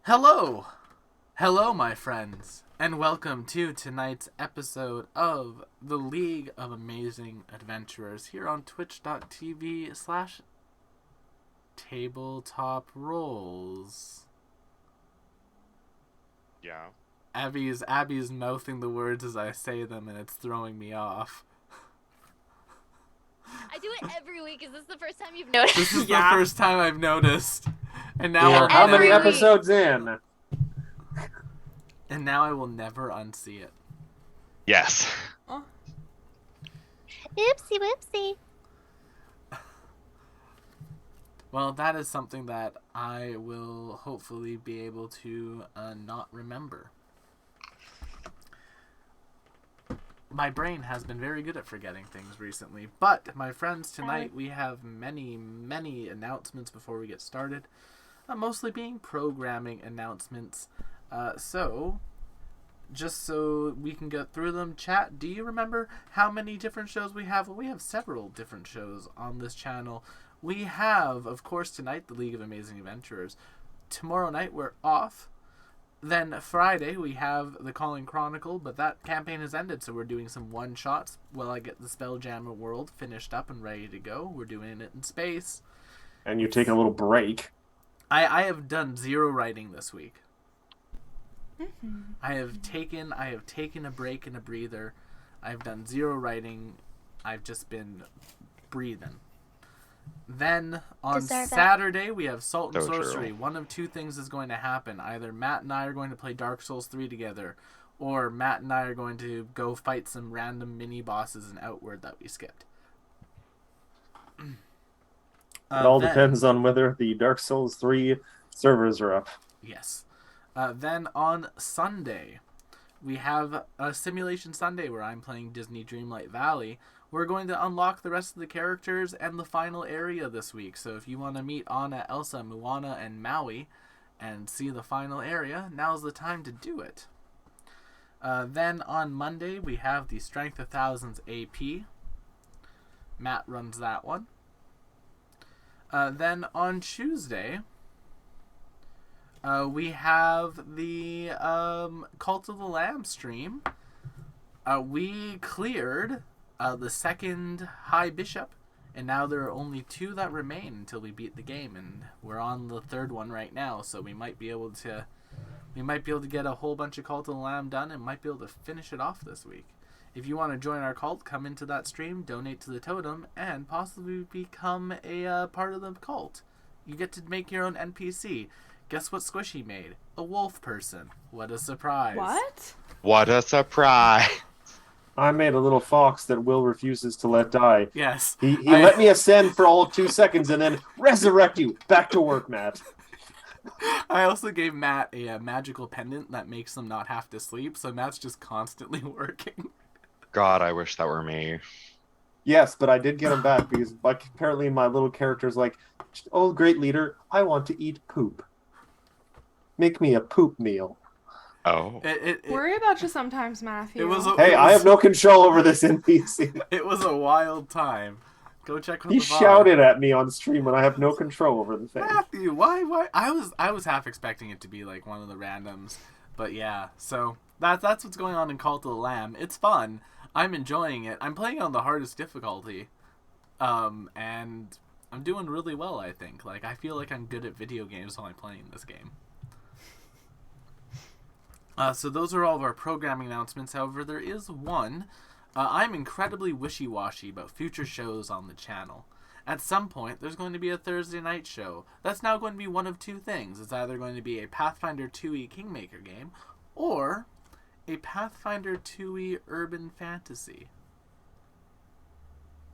Hello! Hello, my friends, and welcome to tonight's episode of the League of Amazing Adventurers here on twitch.tv/tabletop rolls. Yeah. Abby's mouthing the words as I say them, and it's throwing me off. I do it every week. Is this the first time you've noticed? This is the first time I've noticed. And now Yeah, how many Every week. episodes in? And now I will never unsee it. Yes. Oopsie whoopsie. Well, that is something that I will hopefully be able to not remember. My brain has been very good at forgetting things recently. But, my friends, tonight we have many announcements before we get started. Mostly being programming announcements. So, just so we can get through them, chat, do you remember how many different shows we have? Well, we have several different shows on this channel. We have, of course, tonight, the League of Amazing Adventurers. Tomorrow night, we're off. Then Friday, we have the Calling Chronicle, but that campaign has ended, so we're doing some one-shots while I get the Spelljammer World finished up and ready to go. We're doing it in space. And you take a little break. I have done zero writing this week. Mm-hmm. I have taken a break and a breather. I've done zero writing. I've just been breathing. Then on Deserve it. Saturday we have Salt and So Sorcery. true. One of two things is going to happen. Either Matt and I are going to play Dark Souls 3 together, or Matt and I are going to go fight some random mini bosses in Outward that we skipped. It all Then- depends on whether the Dark Souls 3 servers are up. Yes. Then on Sunday, we have a Simulation Sunday where I'm playing Disney Dreamlight Valley. We're going to unlock the rest of the characters and the final area this week. So if you want to meet Anna, Elsa, Moana, and Maui and see the final area, now's the time to do it. Then on Monday, we have the Strength of Thousands AP. Matt runs that one. Then on Tuesday, we have the Cult of the Lamb stream. We cleared the second High Bishop, and now there are only two that remain until we beat the game, and we're on the third one right now, so we might be able to get a whole bunch of Cult of the Lamb done and might be able to finish it off this week. If you want to join our cult, come into that stream, donate to the totem, and possibly become a part of the cult. You get to make your own NPC. Guess what Squishy made? A wolf person. What a surprise. What? What a surprise. I made a little fox that Will refuses to let die. Yes. He let me ascend for all of 2 seconds and then resurrect you. Back to work, Matt. I also gave Matt a magical pendant that makes him not have to sleep, so Matt's just constantly working. God, I wish that were me. Yes, but I did get him back because apparently my little character's like, oh, great leader, I want to eat poop. Make me a poop meal. Oh. Worry about you sometimes, Matthew. It was Hey, I have no control over this NPC. It was a wild time. Go check with He the VOD. shouted at me on stream when I have no control over the thing. Matthew, why? I was half expecting it to be like one of the randoms, but yeah. So that's what's going on in Cult of the Lamb. It's fun. I'm enjoying it. I'm playing on the hardest difficulty, and I'm doing really well. I think. Like I feel like I'm good at video games while I'm playing this game. So those are all of our programming announcements. However, there is one. I'm incredibly wishy-washy about future shows on the channel. At some point, there's going to be a Thursday night show. That's now going to be one of two things. It's either going to be a Pathfinder 2e Kingmaker game, or a Pathfinder 2e Urban Fantasy,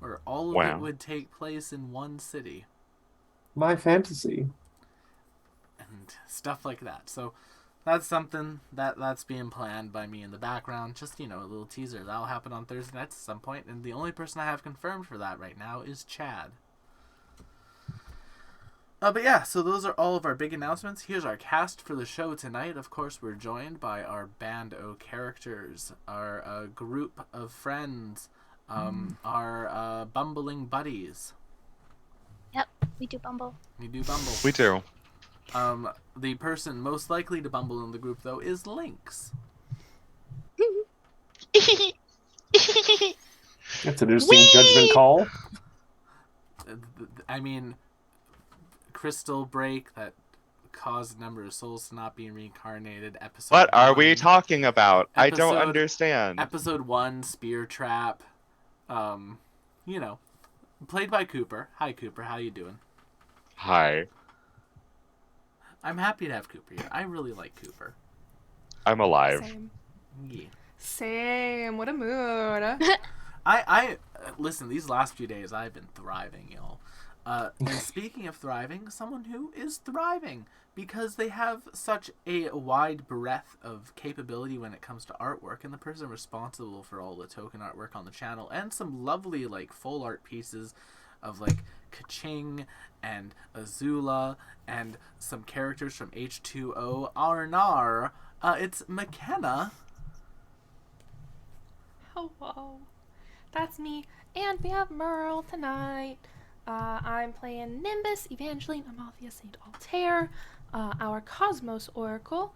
where all of Wow. it would take place in one city, My fantasy. and stuff like that. So that's something that's being planned by me in the background. Just, a little teaser. That'll happen on Thursday nights at some point, and the only person I have confirmed for that right now is Chad. But yeah, so those are all of our big announcements. Here's our cast for the show tonight. Of course, we're joined by our band o' characters, our group of friends, our bumbling buddies. Yep, we do Bumble. We do Bumble. We do. The person most likely to bumble in the group, though, is Lynx. That's an interesting judgment call. I mean, crystal break that caused a number of souls to not be reincarnated. Episode What are we 1. talking about? I don't Episode- understand. Episode 1, Spear Trap. You know, played by Cooper. Hi, Cooper. How you doing? Hi, I'm happy to have Cooper here. I really like Cooper. I'm alive. Same. Yeah. Same. What a mood. I listen, these last few days I've been thriving, y'all. And speaking of thriving, someone who is thriving because they have such a wide breadth of capability when it comes to artwork, and the person responsible for all the token artwork on the channel, and some lovely like full art pieces of like Kaching and Azula and some characters from H2O Arnar. It's McKenna. Hello. That's me. And we have Merle tonight. I'm playing Nimbus, Evangeline, Amalthea, Saint Altair, our Cosmos Oracle.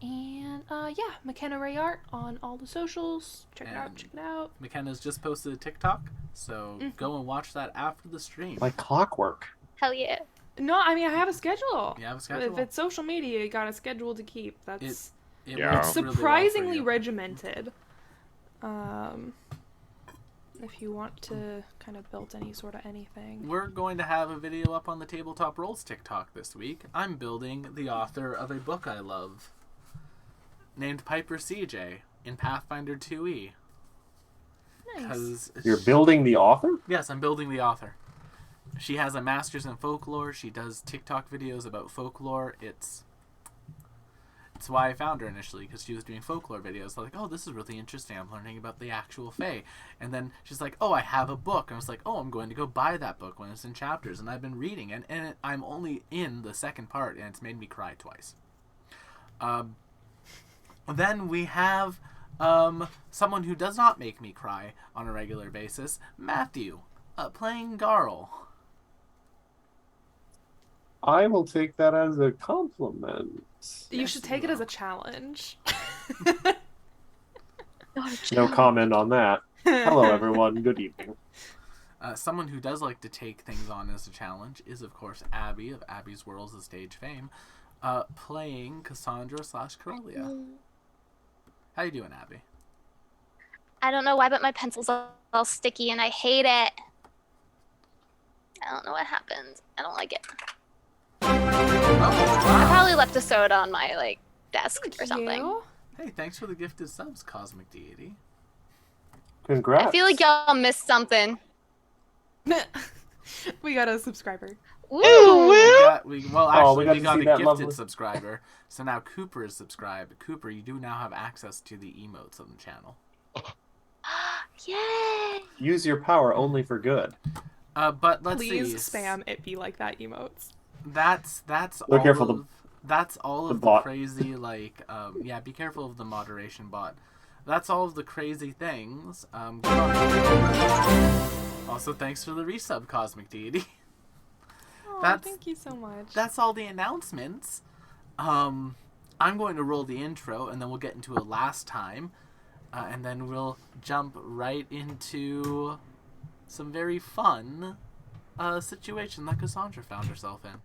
And yeah, McKenna Ray Art on all the socials. Check it out, And check it out. McKenna's just posted a TikTok, so go and watch that after the stream. Like clockwork. Hell yeah. No, I mean, I have a schedule. You have a schedule? If it's social media, you got a schedule to keep. That's It Yeah. works it's really well for surprisingly you. regimented. If you want to kind of build any sort of anything. We're going to have a video up on the Tabletop Rolls TikTok this week. I'm building the author of a book I love, named Piper CJ in Pathfinder 2e. Nice. 'Cause You're building the author? Yes, I'm building the author. She has a master's in folklore. She does TikTok videos about folklore. It's why I found her initially, because she was doing folklore videos. Like, oh, this is really interesting. I'm learning about the actual Fae. And then she's like, oh, I have a book. And I was like, oh, I'm going to go buy that book when it's in chapters. And I've been reading it, and I'm only in the second part, and it's made me cry twice. Then we have someone who does not make me cry on a regular basis, Matthew, playing Garl. I will take that as a compliment. You Yes, should you take it as will. a challenge. No comment on that. Hello, everyone. Good evening. Someone who does like to take things on as a challenge is, of course, Abby of Abby's Worlds of Stage fame, playing Cassandra / Corellia. How you doing, Abby? I don't know why, but my pencil's all sticky and I hate it. I don't know what happened. I don't like it. I Oh, probably left a soda on my desk Thank or something. you. hey, thanks for the gifted subs, Cosmic Deity. Congrats. I feel like y'all missed something. We got a subscriber. Ooh. We got Oh, we got a to see that gifted lovely- subscriber, so now Cooper is subscribed. Cooper, you do now have access to the emotes on the channel. Yay! Use your power only for good. But let's Please see. spam it be like that emotes. That's Be all careful, of, that's all the of the bot. crazy yeah, be careful of the moderation bot. That's all of the crazy things. Go on. Also, thanks for the resub, Cosmic Deity. Oh, That's- thank you so much. That's all the announcements. I'm going to roll the intro, and then we'll get into a last time, and then we'll jump right into some very fun situation that Cassandra found herself in.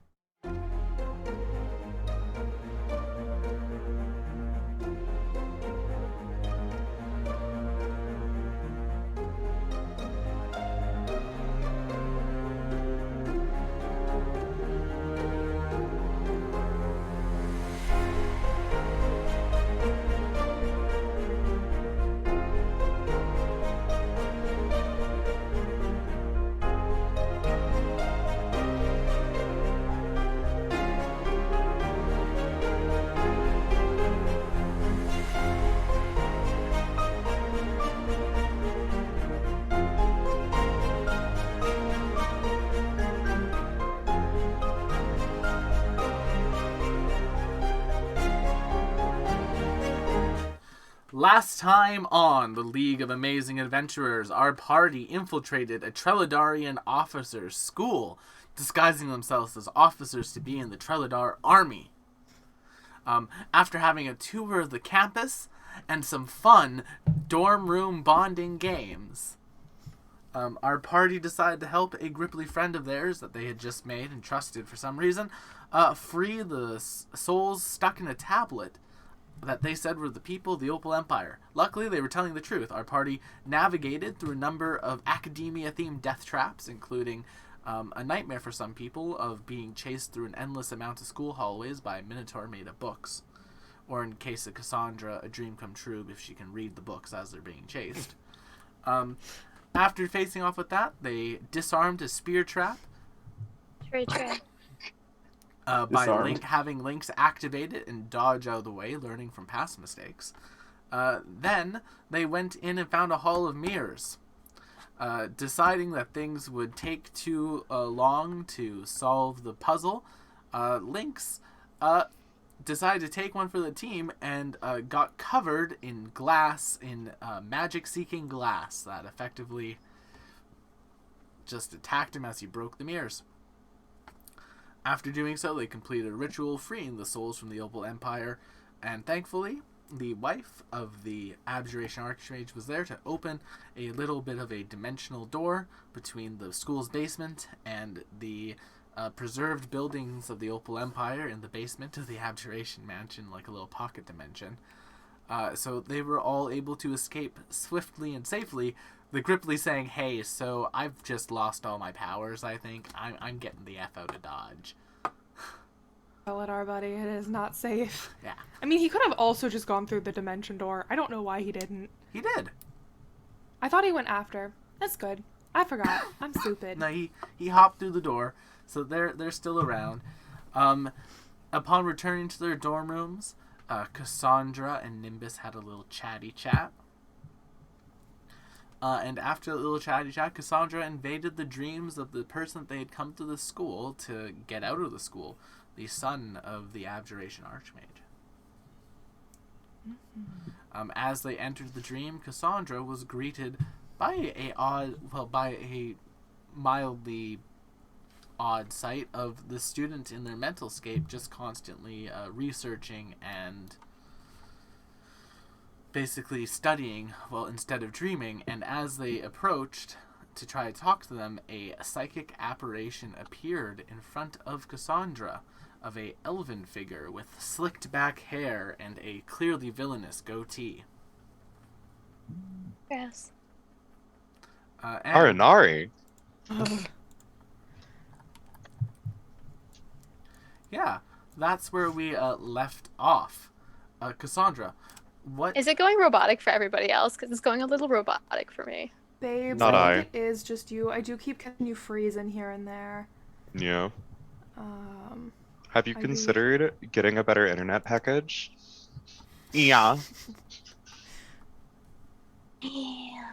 Last time on the League of Amazing Adventurers, our party infiltrated a Treladarian officer's school, disguising themselves as officers to be in the Treladar army. After having a tour of the campus and some fun dorm room bonding games, our party decided to help a Gripply friend of theirs that they had just made and trusted for some reason free the souls stuck in a tablet that they said were the people of the Opal Empire. Luckily, they were telling the truth. Our party navigated through a number of academia-themed death traps, including a nightmare for some people of being chased through an endless amount of school hallways by a minotaur made of books. Or in case of Cassandra, a dream come true if she can read the books as they're being chased. After facing off with that, they disarmed a spear trap True. by Disarmed. having Lynx activate it and dodge out of the way, learning from past mistakes. Then they went in and found a hall of mirrors. Deciding that things would take too long to solve the puzzle, Lynx decided to take one for the team and got covered in glass, in magic-seeking glass that effectively just attacked him as he broke the mirrors. After doing so, they completed a ritual freeing the souls from the Opal Empire, and thankfully, the wife of the Abjuration Archmage was there to open a little bit of a dimensional door between the school's basement and the preserved buildings of the Opal Empire in the basement of the Abjuration Mansion, like a little pocket dimension. So they were all able to escape swiftly and safely. The Gripply saying, "Hey, so I've just lost all my powers, I think. I'm getting the F out of Dodge." Treladar, buddy, it is not safe. Yeah. I mean, he could have also just gone through the dimension door. I don't know why he didn't. He did. I thought he went after. That's good. I forgot. I'm stupid. No, he hopped through the door, so they're still around. Upon returning to their dorm rooms, Cassandra and Nimbus had a little chatty chat. And after a little chatty chat, Cassandra invaded the dreams of the person that they had come to the school to get out of the school, the son of the Abjuration Archmage. As they entered the dream, Cassandra was greeted by a mildly odd sight of the student in their mental scape just constantly researching and basically studying, well, instead of dreaming. And as they approached to try to talk to them, a psychic apparition appeared in front of Cassandra, of a elven figure with slicked back hair and a clearly villainous goatee. Yes. Arinari. Yeah, that's where we left off. Cassandra, what... Is it going robotic for everybody else? Because it's going a little robotic for me. Babes, Not I I. think it is just you. I do keep catching you freezing here and there. Yeah. Have you I considered getting a better internet package? Yeah. Yeah.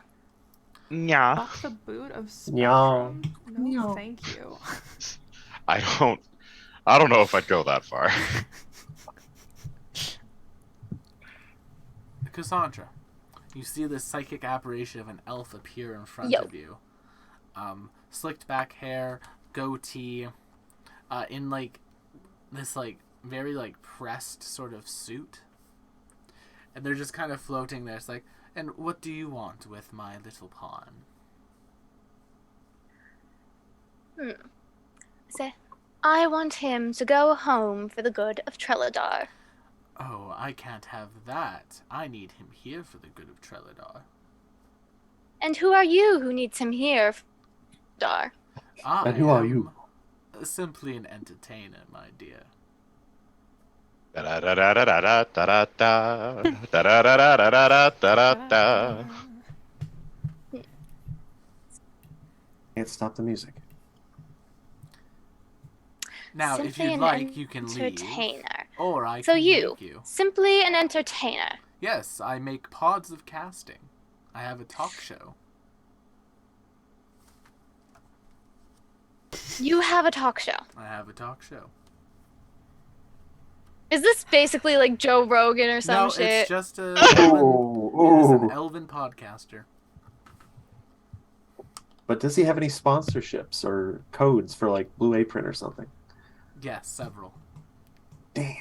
Yeah. Off the boot of Meow. Spectrum? No, thank you. I don't know if I'd go that far. Cassandra, you see this psychic apparition of an elf appear in front Yo. of you. Slicked back hair, goatee, in like this like very like pressed sort of suit. And they're just kind of floating there. It's like, and what do you want with my little pawn? Say, I want him to go home for the good of Treladar. Oh, I can't have that. I need him here for the good of Treladar. And who are you who needs him here, Dar? I And who are am you? Simply an entertainer, my dear. Da-da-da-da-da-da-da-da. Da-da-da-da-da-da-da-da. Can't stop the music. Now, if Simply you'd an like, you can leave. entertainer. Or I So can you, make you. simply an entertainer. Yes, I make pods of casting. I have a talk show. You have a talk show. I have a talk show. Is this basically like Joe Rogan or some No, shit? it's just a Oh, it is an oh. elven podcaster. But does he have any sponsorships or codes for like Blue Apron or something? Yes, several. Damn.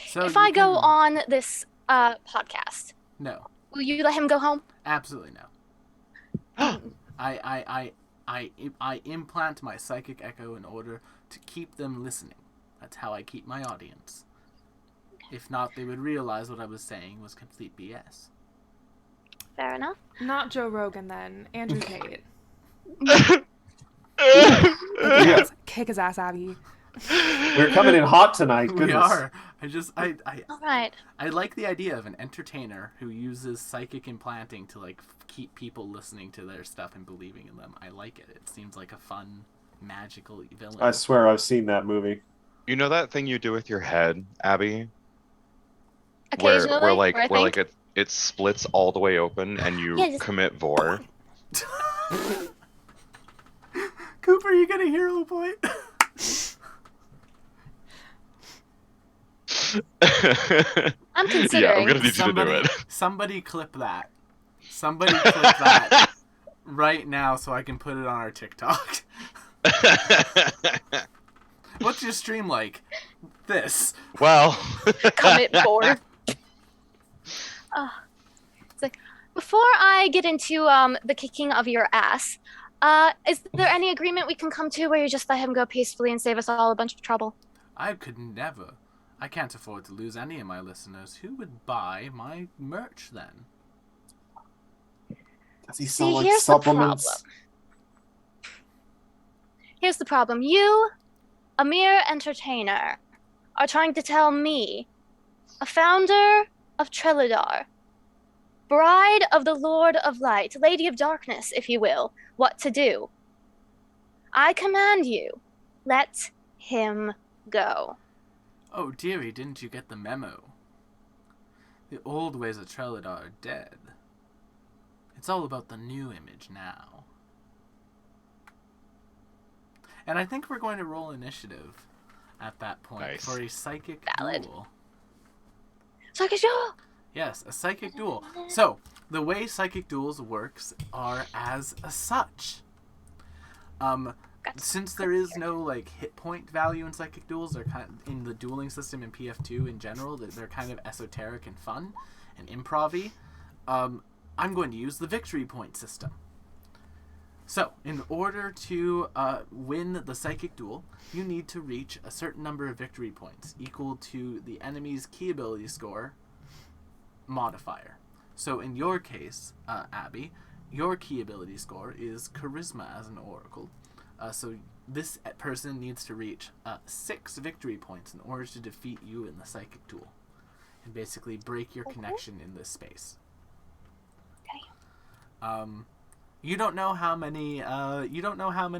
So If you I go can- on this podcast, No, will you let him go home? absolutely no. I implant my psychic echo in order to keep them listening. That's how I keep my audience. If not, they would realize what I was saying was complete BS. Fair enough. Not Joe Rogan then. Andrew Tate. Yeah. Kick his ass, Abby. We're coming in hot tonight. Goodness. We are. All right. I like the idea of an entertainer who uses psychic implanting to like keep people listening to their stuff and believing in them. I like it. It seems like a fun, magical villain. I swear I've seen that movie. You know that thing you do with your head, Abby? Occasionally, where I think. it splits all the way open and you Yeah, just- commit vor. Cooper, you get a hero point. I'm Yeah, considering. I'm gonna need you to do it. Somebody clip that. Somebody clip that right now so I can put it on our TikTok. What's your stream like? This. Well, Commit for. It's like, before I get into the kicking of your ass, is there any agreement we can come to where you just let him go peacefully and save us all a bunch of trouble? I could never. I can't afford to lose any of my listeners. Who would buy my merch then? Does he See, sell like here's the supplements? problem. Here's the problem. You, a mere entertainer, are trying to tell me, a founder of Trelidar, bride of the Lord of Light, Lady of Darkness, if you will, what to do. I command you, let him go. Oh, dearie, didn't you get the memo? The old ways of Trelidar are dead. It's all about the new image now. And I think we're going to roll initiative at that point Nice. for a psychic Valid. duel. Sakasho! Yes, a psychic duel. So, the way psychic duels works are as such. Since there is no like hit point value in psychic duels, they're kind of, in the dueling system in PF2 in general, they're kind of esoteric and fun and improv-y. I'm going to use the victory point system. So, in order to win the psychic duel, you need to reach a certain number of victory points equal to the enemy's key ability score modifier. So in your case, Abby, your key ability score is Charisma as an Oracle. So this person needs to reach 6 victory points in order to defeat you in the psychic duel, and basically break your connection in this space. Okay. You don't know how many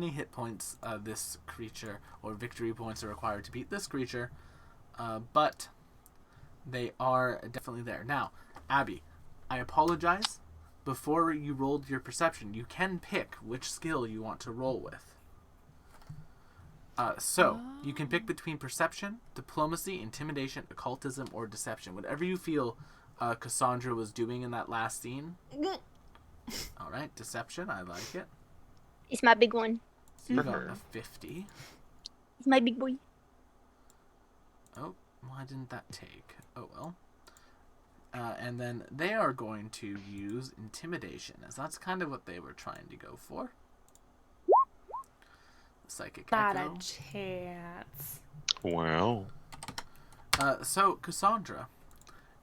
hit points this creature or victory points are required to beat this creature, but they are definitely there. Now, Abby, I apologize. Before you rolled your perception, you can pick which skill you want to roll with. So you can pick between perception, diplomacy, intimidation, occultism, or deception. Whatever you feel Cassandra was doing in that last scene. All right, deception. I like it. It's my big one. So you got Mhm. a 50. It's my big boy. Oh, why didn't that take? Oh well. And then they are going to use intimidation, as that's kind of what they were trying to go for. Psychic Not Echo. a chance. Wow. So, Cassandra,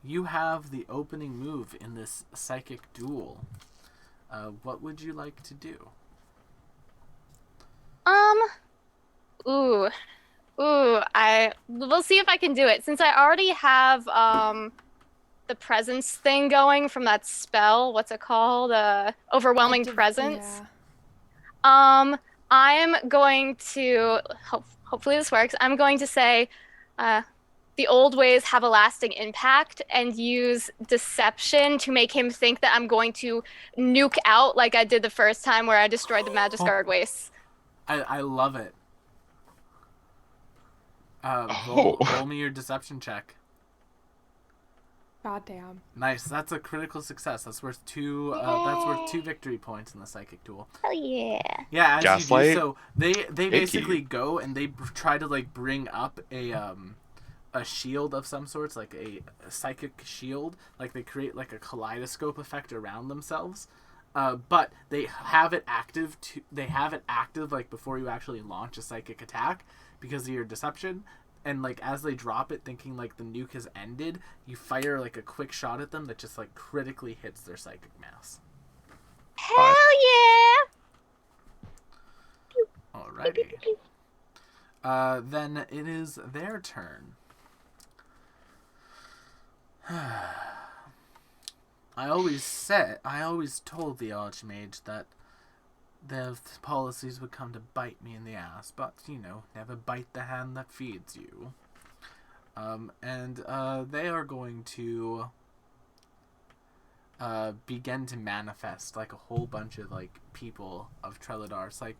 you have the opening move in this psychic duel. What would you like to do? We'll see if I can do it. Since I already have the presence thing going from that spell, what's it called? Overwhelming presence. Yeah. I'm going to hopefully this works. I'm going to say the old ways have a lasting impact and use deception to make him think that I'm going to nuke out like I did the first time where I destroyed the Magus Guard Waste. I love it. Roll me your deception check. God damn. Nice. That's a critical success. That's worth two. That's worth 2 victory points in the psychic duel. Hell yeah. Yeah, as Gaslight? you do so, they Icky. basically go and they try to like bring up a shield of some sorts, like a psychic shield. Like they create like a kaleidoscope effect around themselves. But they have it active. They have it active like before you actually launch a psychic attack because of your deception. And like as they drop it, thinking like the nuke has ended, you fire like a quick shot at them that just like critically hits their psychic mass. Hell yeah. Alrighty. Then it is their turn. I always told the Archmage that their policies would come to bite me in the ass, but, you know, never bite the hand that feeds you. They are going to begin to manifest, like, a whole bunch of, like, people of Treladar. It's like,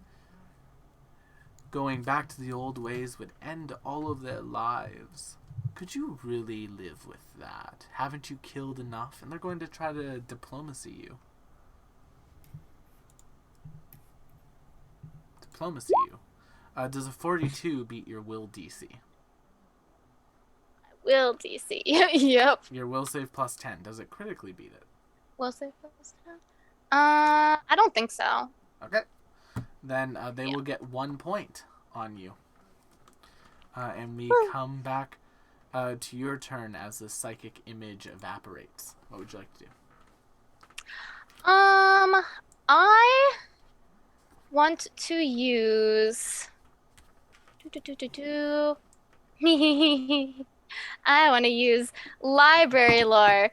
going back to the old ways would end all of their lives. Could you really live with that? Haven't you killed enough? And they're going to try to diplomacy you. Does a 42 beat your will DC? Will DC. Yep. Your will save plus 10. Does it critically beat it? Will save plus 10. I don't think so. Okay. Then they will get 1 point on you. And we come back to your turn as the psychic image evaporates. What would you like to do? I want to use. I want to use library lore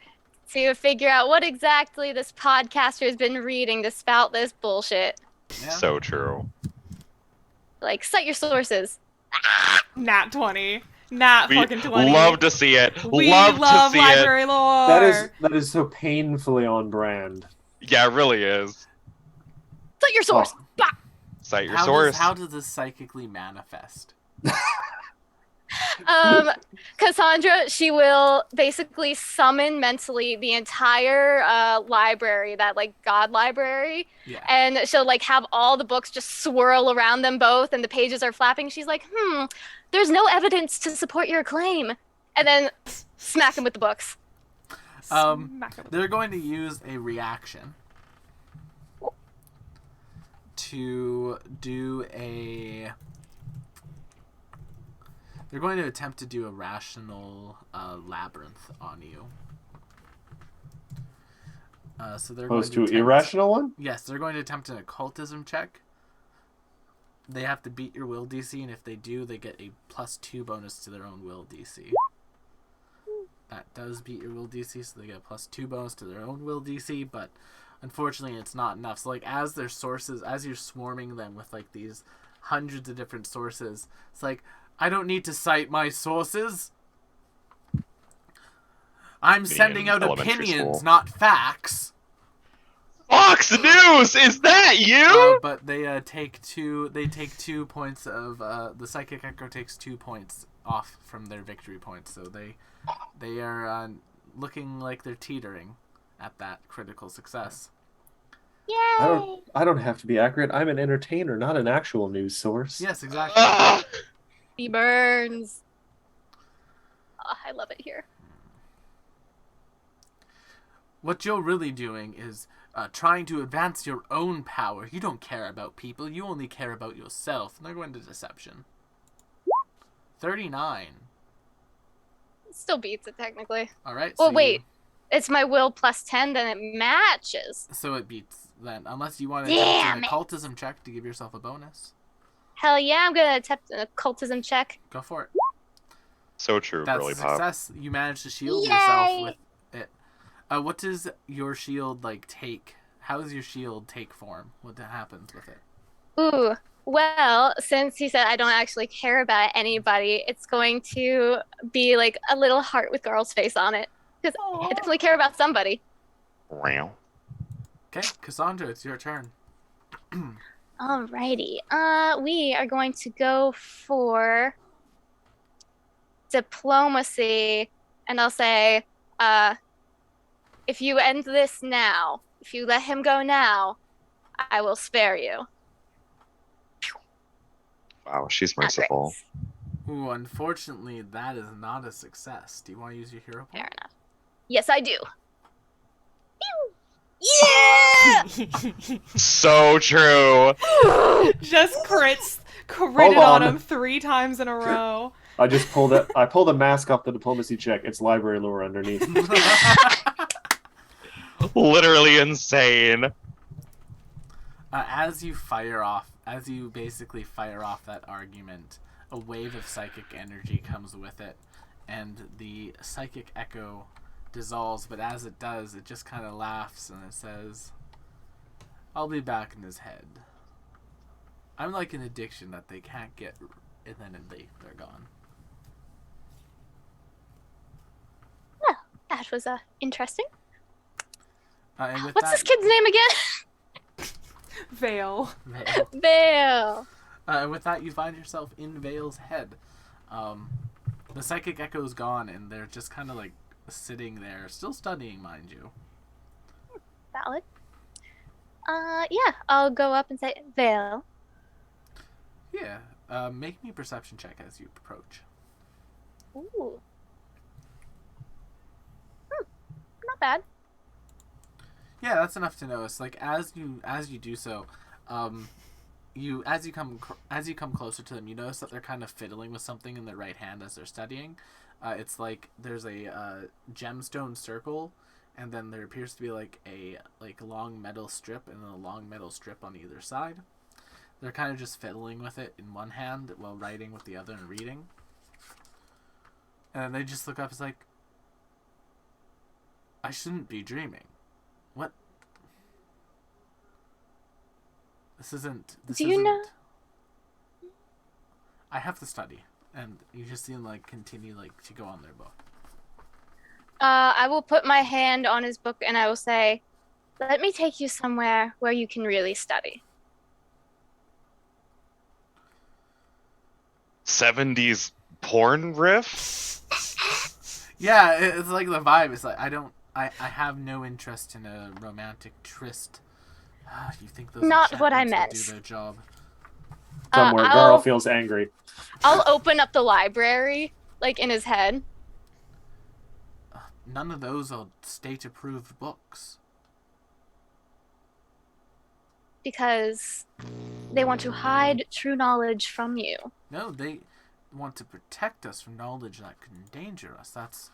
to figure out what exactly this podcaster has been reading to spout this bullshit. Yeah. So true. Like, cite your sources. Nat 20. Nat We fucking 20. love to see it. We love love to see library lore. That is so painfully on brand. it. Yeah, it really is. Cite your source. Oh. Bah! Cite your source. How does this psychically manifest? Cassandra, she will basically summon mentally the entire library, that like god library, Yeah. and she'll like have all the books just swirl around them both, and the pages are flapping. She's like, there's no evidence to support your claim, and then smack him with the books. Smack it with They're going to use a reaction to do a. They're going to attempt to do a rational labyrinth on you. So they're Opposed going to to irrational one? Yes, they're going to attempt an occultism check. They have to beat your will DC, and if they do, they get a +2 bonus to their own will DC. That does beat your will DC, so they get a +2 bonus to their own will DC, but unfortunately it's not enough. So like as their sources, as you're swarming them with like these hundreds of different sources, it's like, I don't need to cite my sources. I'm sending out elementary opinions, school. not facts. Fox News, is that you? But they take 2. They take 2 points of the psychic echo takes 2 points off from their victory points. So they are looking like they're teetering at that critical success. Yay! I don't have to be accurate. I'm an entertainer, not an actual news source. Yes, exactly. Ah! He burns. Oh, I love it here. What you're really doing is trying to advance your own power. You don't care about people. You only care about yourself. And they're going to deception. 39. It still beats it technically. All right. Well, so wait. It's my will +10, then it matches. So it beats then, unless you want to Damn attempt an it. occultism check to give yourself a bonus. Hell yeah, I'm gonna attempt an occultism check. Go for it. So true, That's Burly a Pop. success. You managed to shield Yay! yourself with it. What does your shield like take? How does your shield take form? What happens with it? Ooh, well, since he said I don't actually care about anybody, it's going to be like a little heart with girl's face on it. Because I definitely care about somebody. Wow. Okay, Cassandra, it's your turn. Alrighty. We are going to go for diplomacy, and I'll say, If you end this now, if you let him go now, I will spare you. Wow, she's Not great. merciful. Ooh, unfortunately, that is not a success. Do you want to use your hero Fair point? enough. Yes, I do. Yeah! So true. Just critted Hold on on. him 3 times in a row. I just pulled it. I pulled a mask off the diplomacy check. It's library lore underneath. Literally insane. As you basically fire off that argument, a wave of psychic energy comes with it, and the psychic echo dissolves, but as it does, it just kind of laughs and it says, I'll be back in his head. I'm like an addiction that they can't get, and then they're gone. Well, that was interesting. And with What's that, this kid's name again? Vale. Vale. Vale. And with that, you find yourself in Vale's head. The psychic echo is gone, and they're just kind of like sitting there, still studying, mind you. Valid. Yeah, I'll go up and say, Vale. Yeah. Make me a perception check as you approach. Ooh. Not bad. Yeah, that's enough to notice. Like as you do so, as you come closer to them, you notice that they're kind of fiddling with something in their right hand as they're studying. It's like there's a gemstone circle, and then there appears to be like a long metal strip, and then a long metal strip on either side. They're kind of just fiddling with it in one hand while writing with the other and reading. And they just look up. It's like, I shouldn't be dreaming. What? This isn't. Do you know? I have to study, and you just see them like continue like to go on their book. I will put my hand on his book and I will say, let me take you somewhere where you can really study. 70s porn riff? Yeah, it's like the vibe. It's like I have no interest in a romantic tryst. You think those Not what I enchantments will meant. do their job? Somewhere, Garl feels angry. I'll open up the library, like in his head. None of those are state-approved books. Because they want to hide true knowledge from you. No, they want to protect us from knowledge that could endanger us. That's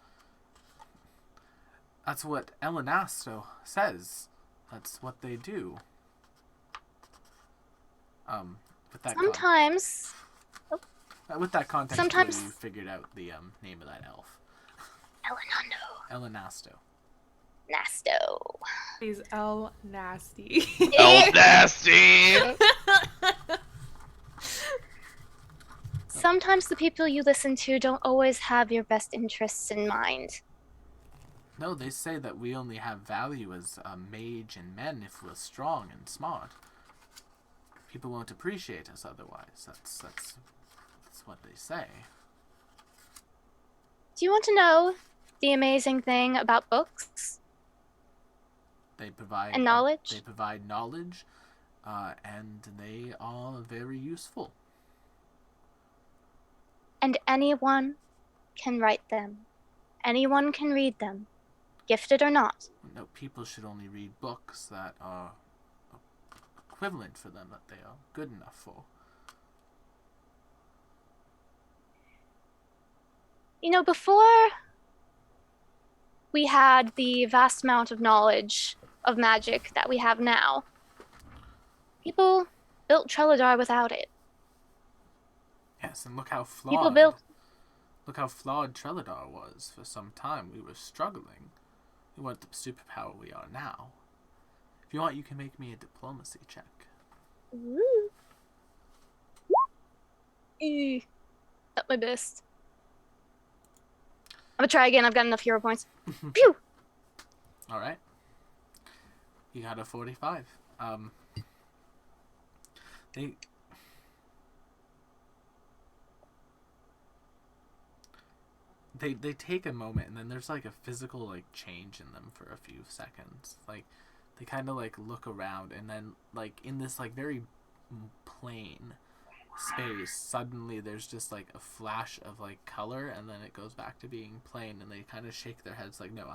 what Elenasto says. That's what they do. With that Sometimes. with that context, Sometimes- you figured out the name of that elf. Elenando. Elenasto. Nasto. He's L nasty. Oh, nasty! Sometimes the people you listen to don't always have your best interests in mind. No, they say that we only have value as mage and men if we're strong and smart. People won't appreciate us otherwise. That's what they say. Do you want to know the amazing thing about books They provide and knowledge? They provide knowledge, and they are very useful. And anyone can write them. Anyone can read them, gifted or not. No, people should only read books that are equivalent for them, that they are good enough for. You know, before we had the vast amount of knowledge of magic that we have now, people built Trelodar without it. Yes, and look how flawed. People built. Look how flawed Trelodar was. For some time, we were struggling. We weren't the superpower we are now. If you want, you can make me a diplomacy check. Ooh. Not my best. I'm gonna try again. I've got enough hero points. Pew! All right. You got a 45. they take a moment, and then there's like a physical like change in them for a few seconds. Like they kind of like look around, and then like in this like very plain space, suddenly there's just like a flash of like color, and then it goes back to being plain, and they kind of shake their heads like, no,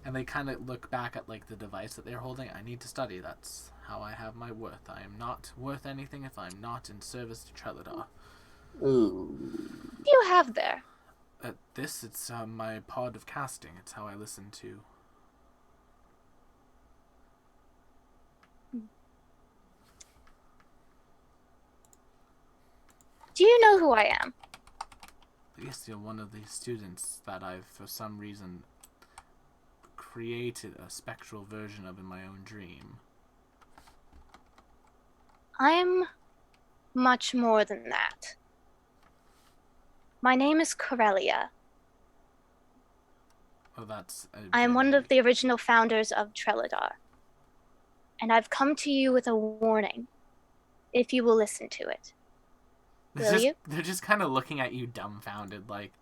and they kind of look back at like the device that they're holding. I need to study. That's how I have my worth. I am not worth anything if I'm not in service to Trelladar. Ooh. What do you have there? It's my pod of casting. It's how I listen to. Do you know who I am? Yes, you're one of the students that I've, for some reason, created a spectral version of in my own dream. I'm much more than that. My name is Corellia. Oh, that's. I am one of the original founders of Trelladar. And I've come to you with a warning, if you will listen to it. Will you? They're just kind of looking at you dumbfounded, like,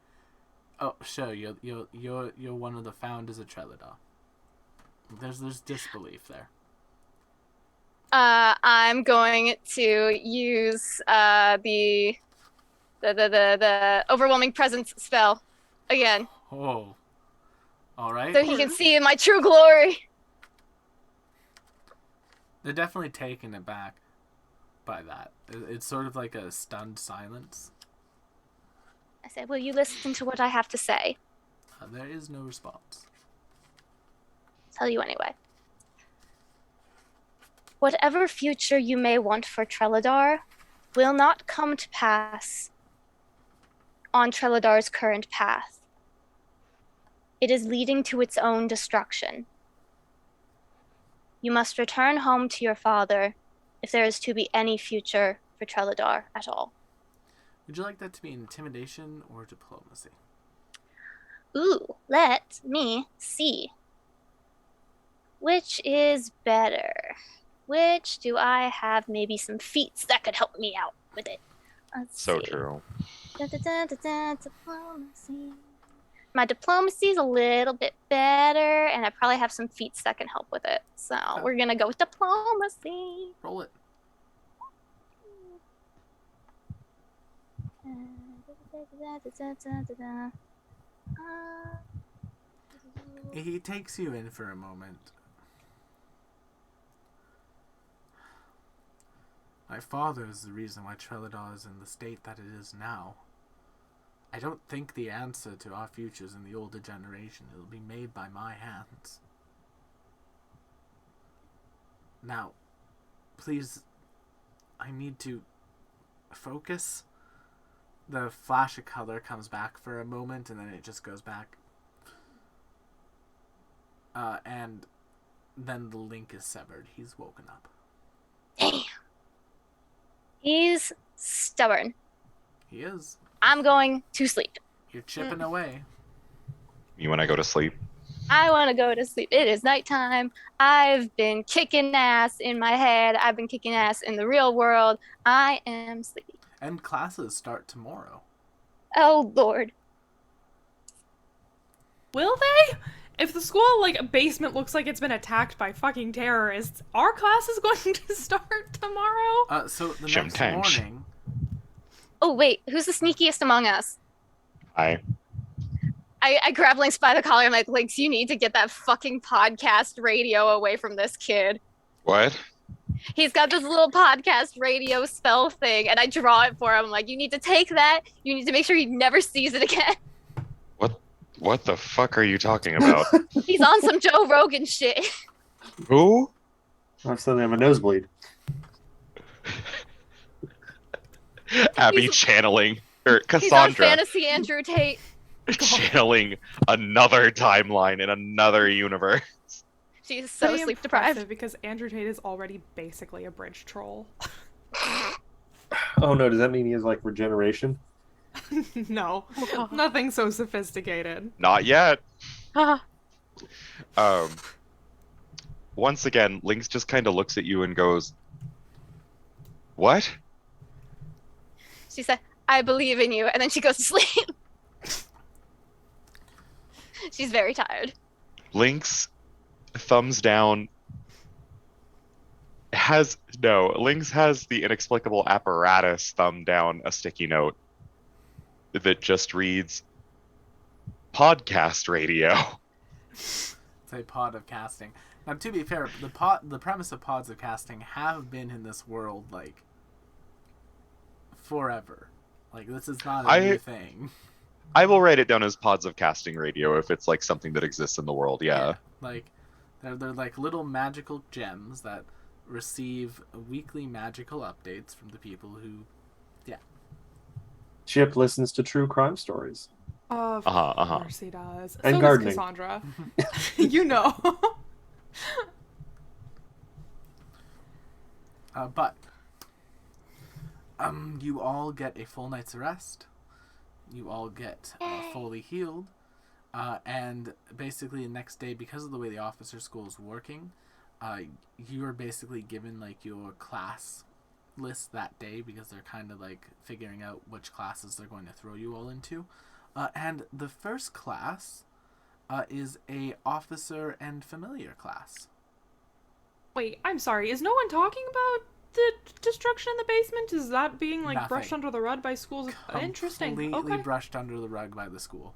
oh, sure, you're one of the founders of Trelladar. There's disbelief there. I'm going to use the overwhelming presence spell again. Oh, all right. So he can see in my true glory. They're definitely taken aback by that. It's sort of like a stunned silence. I said, will you listen to what I have to say? There is no response. Tell you anyway. Whatever future you may want for Trelladar will not come to pass on Trelladar's current path. It is leading to its own destruction. You must return home to your father if there is to be any future for Trelladar at all. Would you like that to be intimidation or diplomacy? Ooh, let me see. Which is better? Which do I have maybe some feats that could help me out with it? Let's So see. true. Diplomacy. My diplomacy is a little bit better, and I probably have some feats that can help with it. So we're gonna go with diplomacy. Roll it. He takes you in for a moment. My father is the reason why Trelladar is in the state that it is now. I don't think the answer to our futures in the older generation will be made by my hands. Now, please, I need to focus. The flash of color comes back for a moment, and then it just goes back. And then the link is severed. He's woken up. Damn. He's stubborn. He is. I'm going to sleep. You're chipping away. You want to go to sleep? I want to go to sleep. It is nighttime. I've been kicking ass in my head. I've been kicking ass in the real world. I am sleepy. And classes start tomorrow. Oh, Lord. Will they? If the school, like, basement looks like it's been attacked by fucking terrorists, our class is going to start tomorrow? So the Jim next Tanch. morning... Oh, wait. Who's the sneakiest among us? I grab Lynx by the collar. I'm like, Lynx, you need to get that fucking podcast radio away from this kid. What? He's got this little podcast radio spell thing, and I draw it for him. I'm like, you need to take that. You need to make sure he never sees it again. What the fuck are you talking about? He's on some Joe Rogan shit. Who? I'm suddenly have a nosebleed. Abby channeling, or He's on Cassandra Fantasy Andrew Tate. channeling another timeline in another universe. She's so Pretty sleep deprived. impressive, because Andrew Tate is already basically a bridge troll. Oh no, does that mean he has like regeneration? No, nothing so sophisticated. Not yet. Ah, Once again, Lynx just kind of looks at you and goes, "What?" she said, I believe in you. And then she goes to sleep. She's very tired. Lynx, thumbs down. Lynx has the inexplicable apparatus thumb down a sticky note that just reads podcast radio. It's a pod of casting. Now, to be fair, the premise of pods of casting have been in this world like forever. Like, this is not a new thing. I will write it down as pods of casting radio if it's like something that exists in the world. Yeah. Like, they're like little magical gems that receive weekly magical updates from the people who, Chip listens to true crime stories. Of Uh-huh. course he does. And so gardening. does Cassandra. You know. But you all get a full night's rest. You all get fully healed. And basically the next day, because of the way the officer school is working, you are basically given like your class list that day, because they're kind of like figuring out which classes they're going to throw you all into. And the first class is a officer and familiar class. Wait, I'm sorry. Is no one talking about the destruction in the basement? Is that being like Nothing. brushed under the rug by schools? Interesting. Completely Okay. brushed under the rug by the school.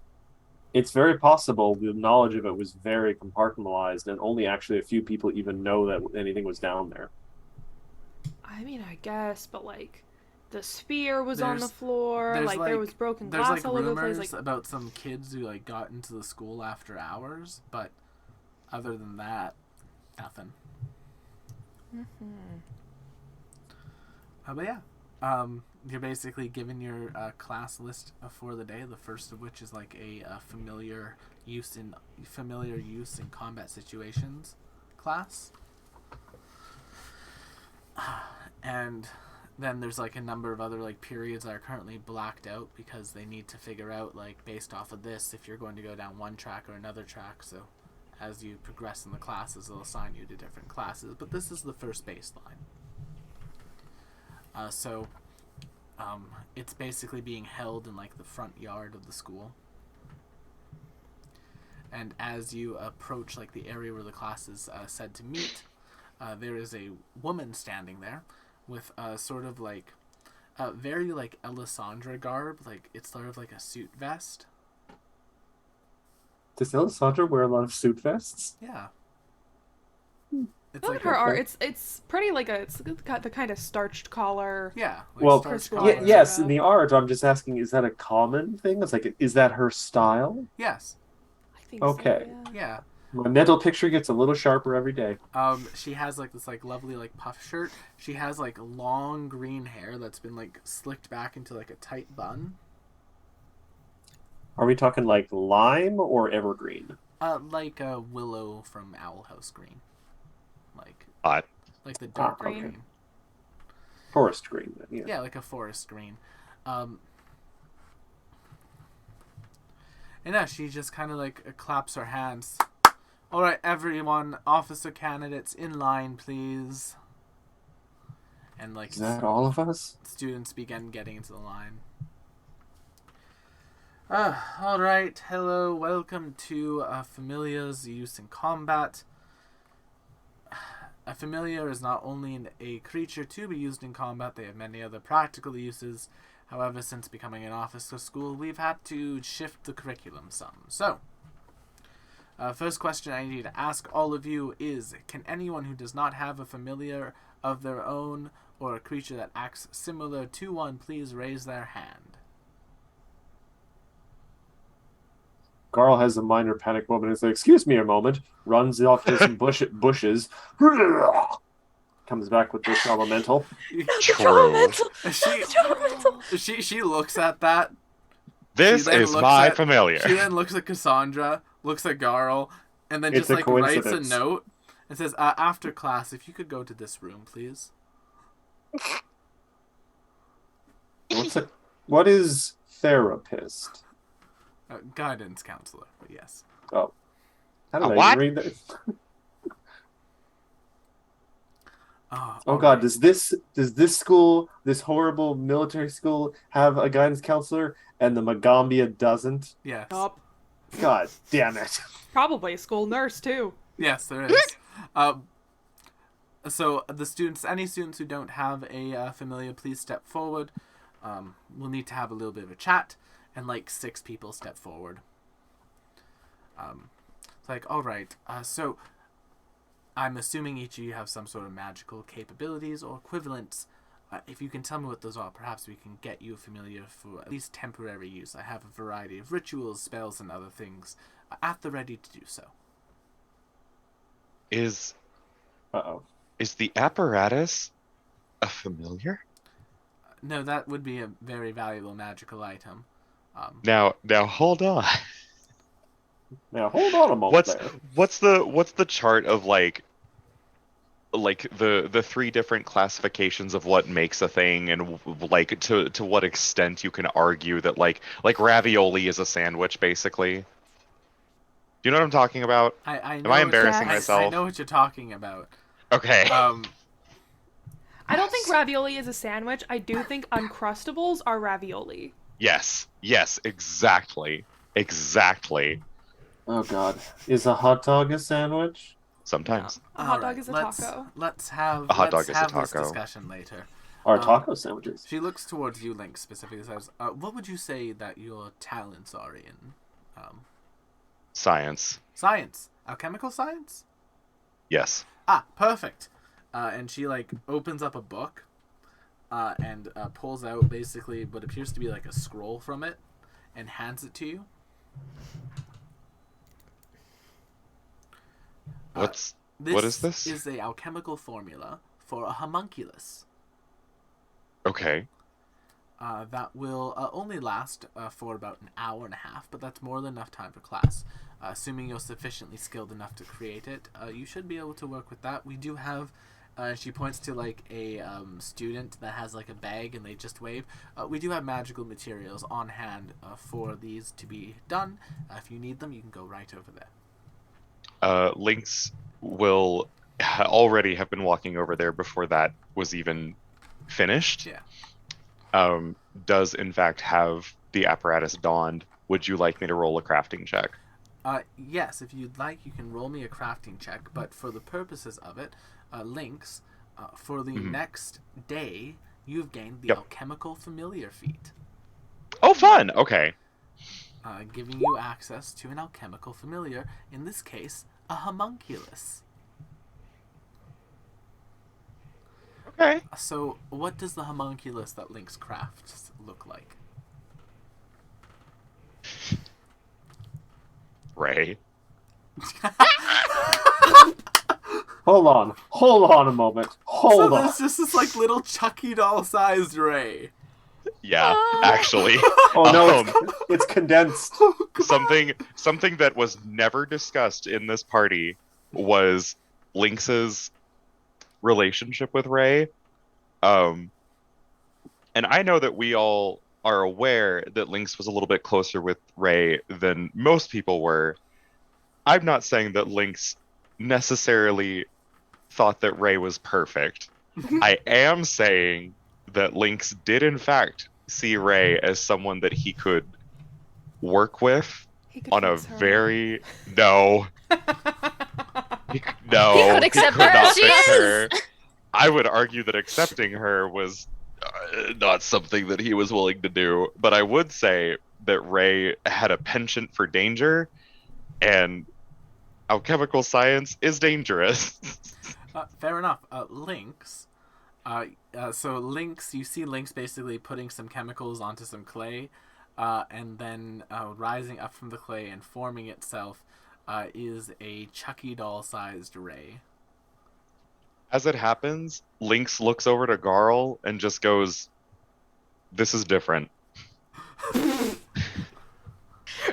It's very possible the knowledge of it was very compartmentalized, and only actually a few people even know that anything was down there. I mean, I guess, but like, the spear was on the There's- floor. there's, Like, there was broken There's glass like all over the rumors place. Like, about some kids who like got into the school after hours, but other than that, nothing. But yeah, you're basically given your class list for the day. The first of which is like a familiar use in combat situations class, and then there's like a number of other like periods that are currently blacked out because they need to figure out, like, based off of this, if you're going to go down one track or another track. So as you progress in the classes, they'll assign you to different classes, but this is the first baseline. So it's basically being held in like the front yard of the school, and as you approach like the area where the class is said to meet, there is a woman standing there with sort of like very like Alessandra garb, like it's sort of like a suit vest. Does Alessandra wear a lot of suit vests? Yeah. It's look like at her a, art. It's pretty like it's got the kind of starched collar. yeah. Like Well, starched Chris collar. Rock. Yes, in the art, I'm just asking, is that a common thing? It's like, is that her style? Yes. I think Okay. so, yeah. Yeah. My mental picture gets a little sharper every day. She has like this like lovely like puff shirt. She has like long green hair that's been like slicked back into like a tight bun. Are we talking like lime or evergreen? Like a willow from Owl House green. Like Hot. like the dark okay. green. Forest green, then, yeah. Yeah, like a forest green. And yeah, she just kind of like claps her hands. All right, everyone, officer candidates in line, please. And like Is that all of us? students begin getting into the line. All right, hello, welcome to Familia's use in combat. A familiar is not only a creature to be used in combat, they have many other practical uses. However, since becoming an officer school, we've had to shift the curriculum some. So, first question I need to ask all of you is, can anyone who does not have a familiar of their own or a creature that acts similar to one please raise their hand? Carl has a minor panic moment and says, "Excuse me a moment," runs off to some bushes, comes back with this elemental. True. She looks at that. This She then is looks my at- familiar. She then looks at Cassandra, looks at Garl, and then It's just a like writes a coincidence. note and says, "After class, if you could go to this room, please." What is therapist? Guidance counselor, but yes. Oh. How did I What? read that? Oh Oh God, does this school, this horrible military school, have a guidance counselor and the Magambia doesn't? Yes. Yup. God damn it. Probably a school nurse too. Yes, there is. So the students, any students who don't have a familiar, please step forward. We'll need to have a little bit of a chat, and like 6 people step forward. It's like, all right. So I'm assuming each of you have some sort of magical capabilities or equivalents. If you can tell me what those are, perhaps we can get you familiar for at least temporary use. I have a variety of rituals, spells, and other things at the ready to do so. Is Uh-oh. the apparatus a familiar? No, that would be a very valuable magical item. Now hold on. Now, hold on a moment there. What's the chart of like the 3 different classifications of what makes a thing, and like to what extent you can argue that like ravioli is a sandwich, basically? Do you know what I'm talking about? I know Am I embarrassing Yes. myself? I know what you're talking about. Okay. I don't think ravioli is a sandwich. I do think Uncrustables are ravioli. Yes, exactly. Oh god. Is a hot dog a sandwich? Sometimes. A hot All dog right, is a let's- taco. Let's have A hot dog let's is a have this taco. discussion later. Are Um, taco sandwiches? She looks towards you, Link, specifically. Says, "What would you say that your talents are in? Science. Science, alchemical science. Yes. Ah, perfect." And she like opens up a book, and pulls out basically what appears to be like a scroll from it, and hands it to you. What is this? This is a alchemical formula for a homunculus. Okay. That will only last for about an hour and a half, but that's more than enough time for class. Assuming you're sufficiently skilled enough to create it, you should be able to work with that. We do have, she points to like a student that has like a bag and they just wave. We do have magical materials on hand for these to be done. If you need them, you can go right over there. Lynx will already have been walking over there before that was even finished. Yeah. Does in fact have the apparatus donned. Would you like me to roll a crafting check? Yes, if you'd like, you can roll me a crafting check, but for the purposes of it, Lynx, for the next day, you've gained the Yep. alchemical familiar feat, Oh, fun! Okay. giving you access to an alchemical familiar, in this case, a homunculus. Okay. So, what does the homunculus that Lynx crafts look like? Ray. Hold on a moment. So Hold on. there's just this like little Chucky doll sized Ray. Yeah, actually. Oh no, it's condensed. Something that was never discussed in this party was Lynx's relationship with Ray. And I know that we all are aware that Lynx was a little bit closer with Ray than most people were. I'm not saying that Lynx necessarily thought that Ray was perfect. I am saying that Lynx did in fact see Ray as someone that he could work with He could on a fix her. very no. No, He could accept could her not as she fix is. her. I would argue that accepting her was not something that he was willing to do. But I would say that Ray had a penchant for danger, and alchemical science is dangerous. Fair enough. Lynx. So Lynx, you see Lynx basically putting some chemicals onto some clay, and then rising up from the clay and forming itself is a Chucky doll-sized Ray. As it happens, Lynx looks over to Garl and just goes, "This is different."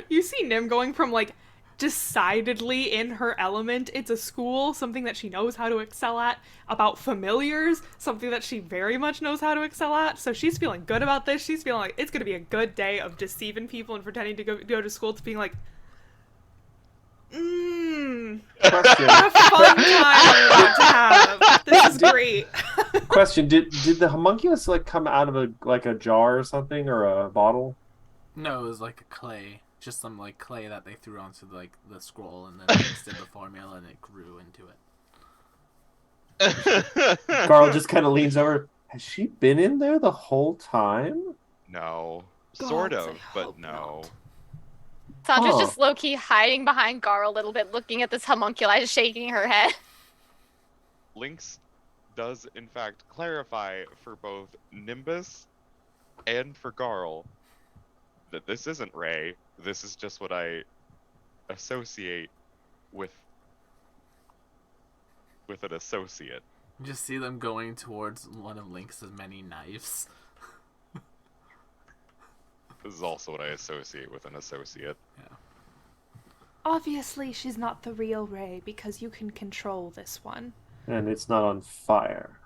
You see Nim going from like decidedly in her element, it's a school, something that she knows how to excel at, about familiars, something that she very much knows how to excel at. So she's feeling good about this. She's feeling like it's going to be a good day of deceiving people and pretending to go to school, to being like, Question. what a fun time we're about to have. This is great. Question. Did the homunculus like come out of a jar or something, or a bottle? No, it was like a clay. just some like clay that they threw onto like the scroll, and then mixed in the formula, and it grew into it. Carl just kind of leans over. Has she been in there the whole time? No. God, Sort I of, but hope no. not. Sandra's Huh. just low-key hiding behind Gar a little bit, looking at this homunculi, just shaking her head. Lynx does, in fact, clarify for both Nimbus and for Garl that this isn't Ray. This is just what I associate with an associate. You just see them going towards one of Lynx's many knives. This is also what I associate with an associate. Obviously, she's not the real Ray because you can control this one. And it's not on fire.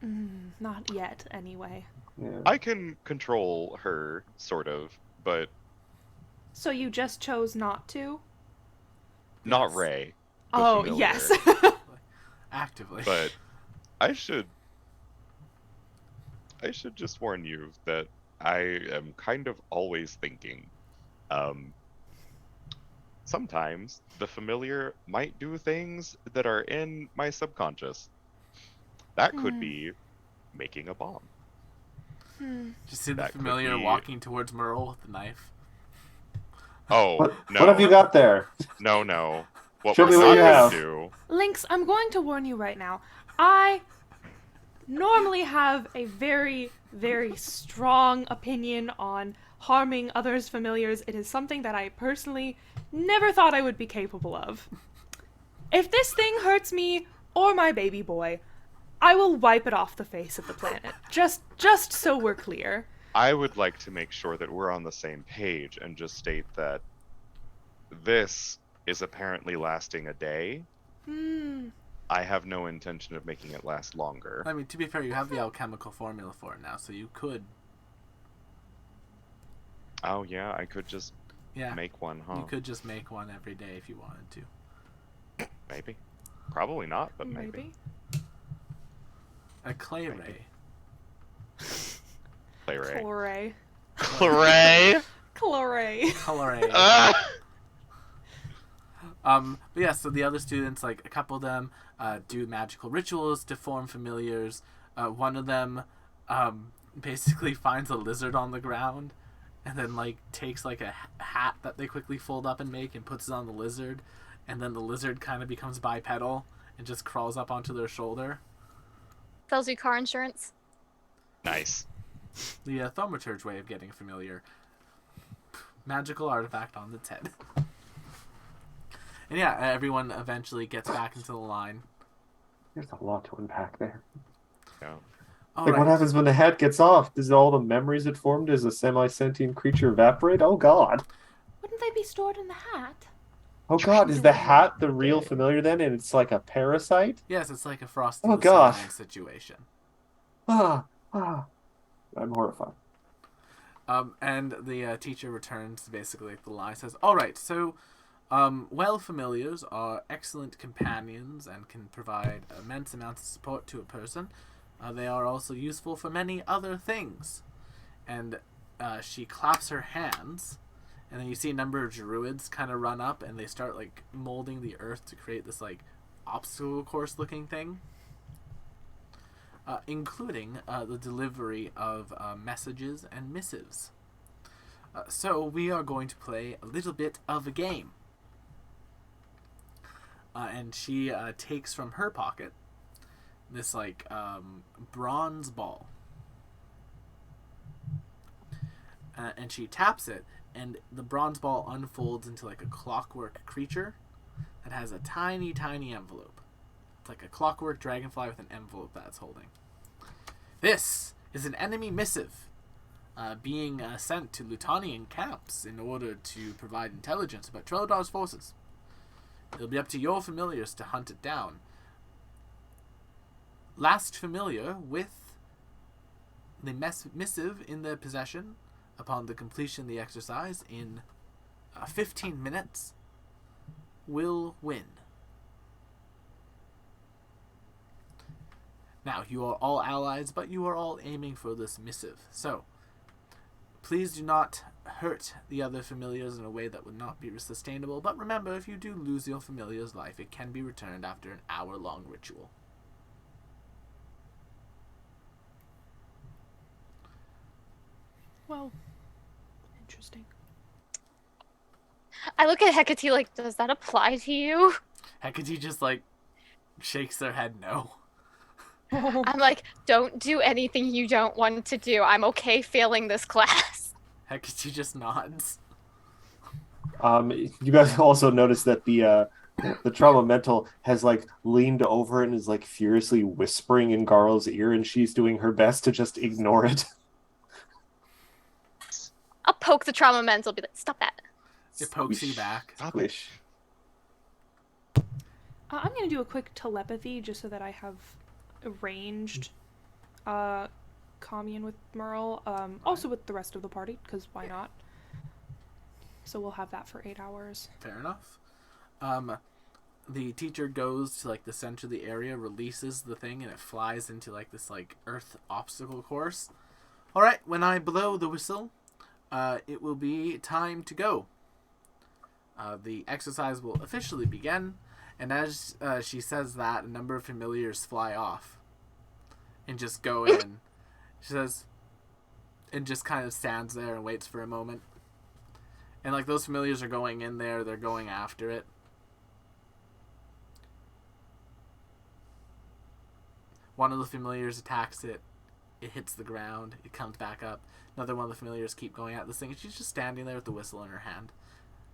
Not yet, anyway. Yeah. I can control her, sort of, but So you just chose not to? not Yes. Ray. the Oh, familiar. yes. Actively. But I should just warn you that I am kind of always thinking, sometimes the familiar might do things that are in my subconscious. That could be making a bomb. Just see the that could familiar be- walking towards Merle with the knife. Oh, What, no. what have you got there? No. What Show we're me what not you gonna have. do. Lynx, I'm going to warn you right now. I normally have a very, very strong opinion on harming others' familiars. It is something that I personally never thought I would be capable of. If this thing hurts me or my baby boy, I will wipe it off the face of the planet. Just so we're clear. I would like to make sure that we're on the same page and just state that this is apparently lasting a day. I have no intention of making it last longer. I mean, to be fair, you have the alchemical formula for it now, so you could, Oh yeah, I could just yeah, make one, huh? you could just make one every day if you wanted to. Maybe. Probably not, but maybe. A clay Maybe. ray. Play Ray. Chlorray. Claray. Chlorray. Color but yeah, so the other students, like a couple of them, do magical rituals to form familiars. One of them basically finds a lizard on the ground, and then like takes like a hat that they quickly fold up and make and puts it on the lizard, and then the lizard kind of becomes bipedal and just crawls up onto their shoulder. Sells you car insurance. Nice. The thaumaturge way of getting a familiar. Magical artifact on its head. And yeah, everyone eventually gets back into the line. There's a lot to unpack there. Yeah. All Like, right. what happens when the hat gets off? Does all the memories it formed as a semi-sentient creature evaporate? Oh, God. Wouldn't they be stored in the hat? Oh, God. Is the hat the real familiar then, and it's like a parasite? Yes, it's like a Frosty Oh, the gosh. Snowman situation. I'm horrified. And the teacher returns basically the line, says, all right, so well familiars are excellent companions and can provide immense amounts of support to a person. They are also useful for many other things. And she claps her hands, and then you see a number of druids kind of run up, and they start like molding the earth to create this like obstacle course looking thing. Including the delivery of messages and missives. So we are going to play a little bit of a game. And she takes from her pocket this like bronze ball. And she taps it, and the bronze ball unfolds into like a clockwork creature that has a tiny, tiny envelope. It's like a clockwork dragonfly with an envelope that it's holding. This is an enemy missive being sent to Lutanian camps in order to provide intelligence about Trellodar's forces. It'll be up to your familiars to hunt it down. Last familiar with the missive in their possession upon the completion of the exercise in 15 minutes will win. Now, you are all allies, but you are all aiming for this missive. So, Please do not hurt the other familiars in a way that would not be sustainable, but remember, if you do lose your familiar's life, it can be returned after an hour-long ritual. Well, interesting. I look at Hecate like, does that apply to you? Hecate just, like, shakes their head no. I'm like, don't do anything you don't want to do. I'm okay failing this class. Hecate just nods. You guys also notice that the trauma mental has like leaned over and is like furiously whispering in Garl's ear, and she's doing her best to just ignore it. I'll poke the trauma mental, be like, stop that. It pokes you Squish. back. Squish. I'm going to do a quick telepathy just so that I have arranged commune with Merle, also with the rest of the party, because why not? So we'll have that for 8 hours. Fair enough. The teacher goes to like the center of the area, releases the thing, and it flies into like this like earth obstacle course. All right, when I blow the whistle, it will be time to go. The exercise will officially begin, and as she says that, a number of familiars fly off and just go in. She says, and just kind of stands there and waits for a moment. And like those familiars are going in there, they're going after it. One of the familiars attacks it. It hits the ground. It comes back up. Another one of the familiars keep going at this thing. And she's just standing there with the whistle in her hand.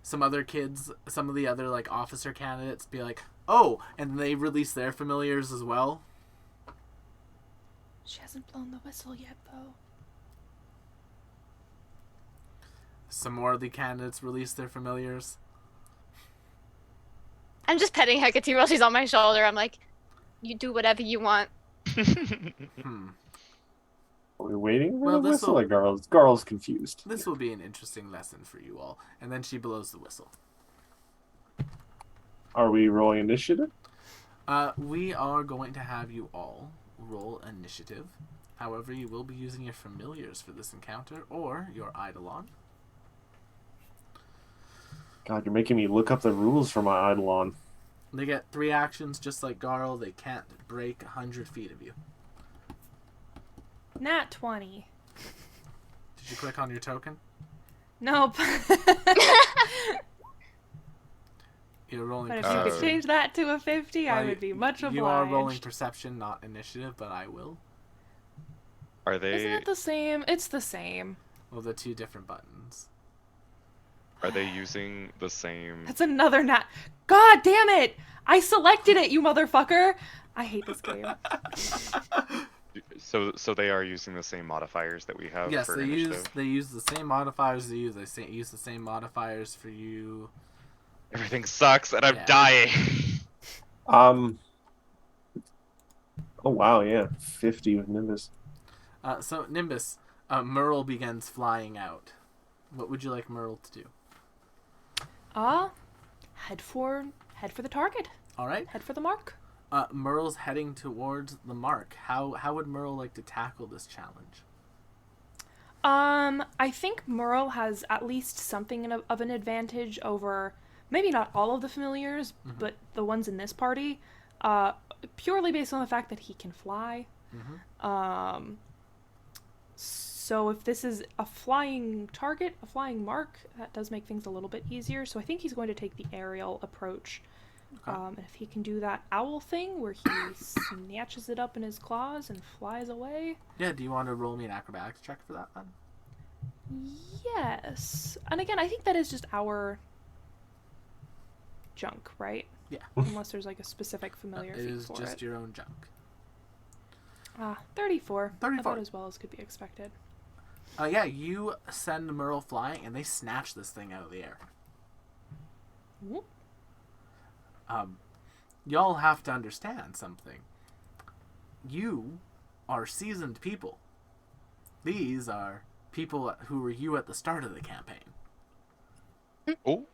Some other kids, some of the other like officer candidates be like, oh, and they release their familiars as well. She hasn't blown the whistle yet, though. Some more of the candidates release their familiars. I'm just petting Hecate while she's on my shoulder. I'm like, you do whatever you want. Are we waiting for Well, the whistle? this'll- Like Garl's confused. This will be an interesting lesson for you all. And then she blows the whistle. Are we rolling initiative? We are going to have you all roll initiative. However, you will be using your familiars for this encounter or your Eidolon. God, you're making me look up the rules for my Eidolon. They get 3 actions just like Garl. They can't break 100 feet of you. Nat 20. Did you click on your token? Nope. You're rolling But if you perception. could change that to a 50, I Well, would be much obliged. You are rolling perception, not initiative, but I will. Are Isn't they it the same? It's the same. Well, the 2 different buttons. using the same? That's another nat. God damn it! I selected it, you motherfucker! I hate this game. So they are using the same modifiers that we have Yes, for they initiative. use the same modifiers they use. They use the same modifiers for you. Everything sucks and I'm Yeah. dying. Oh wow, yeah, 50 with Nimbus. So Nimbus, Merle begins flying out. What would you like Merle to do? Head for the target. All right. Head for the mark. Merle's heading towards the mark. How would Merle like to tackle this challenge? I think Merle has at least something of an advantage over maybe not all of the familiars, but the ones in this party, purely based on the fact that he can fly. So if this is a flying target, a flying mark, that does make things a little bit easier. So I think he's going to take the aerial approach. Okay. And if he can do that owl thing where he snatches it up in his claws and flies away. Yeah. Do you want to roll me an acrobatics check for that then? Yes. And again, I think that is just our junk, right? Yeah. Unless there's like a specific familiar It feat is for just it. your own junk. 34. 34. About as well as could be expected. Yeah, you send Merle flying, and they snatch this thing out of the air. Whoop. Y'all have to understand something. You are seasoned people. These are people who were you at the start of the campaign. Oh,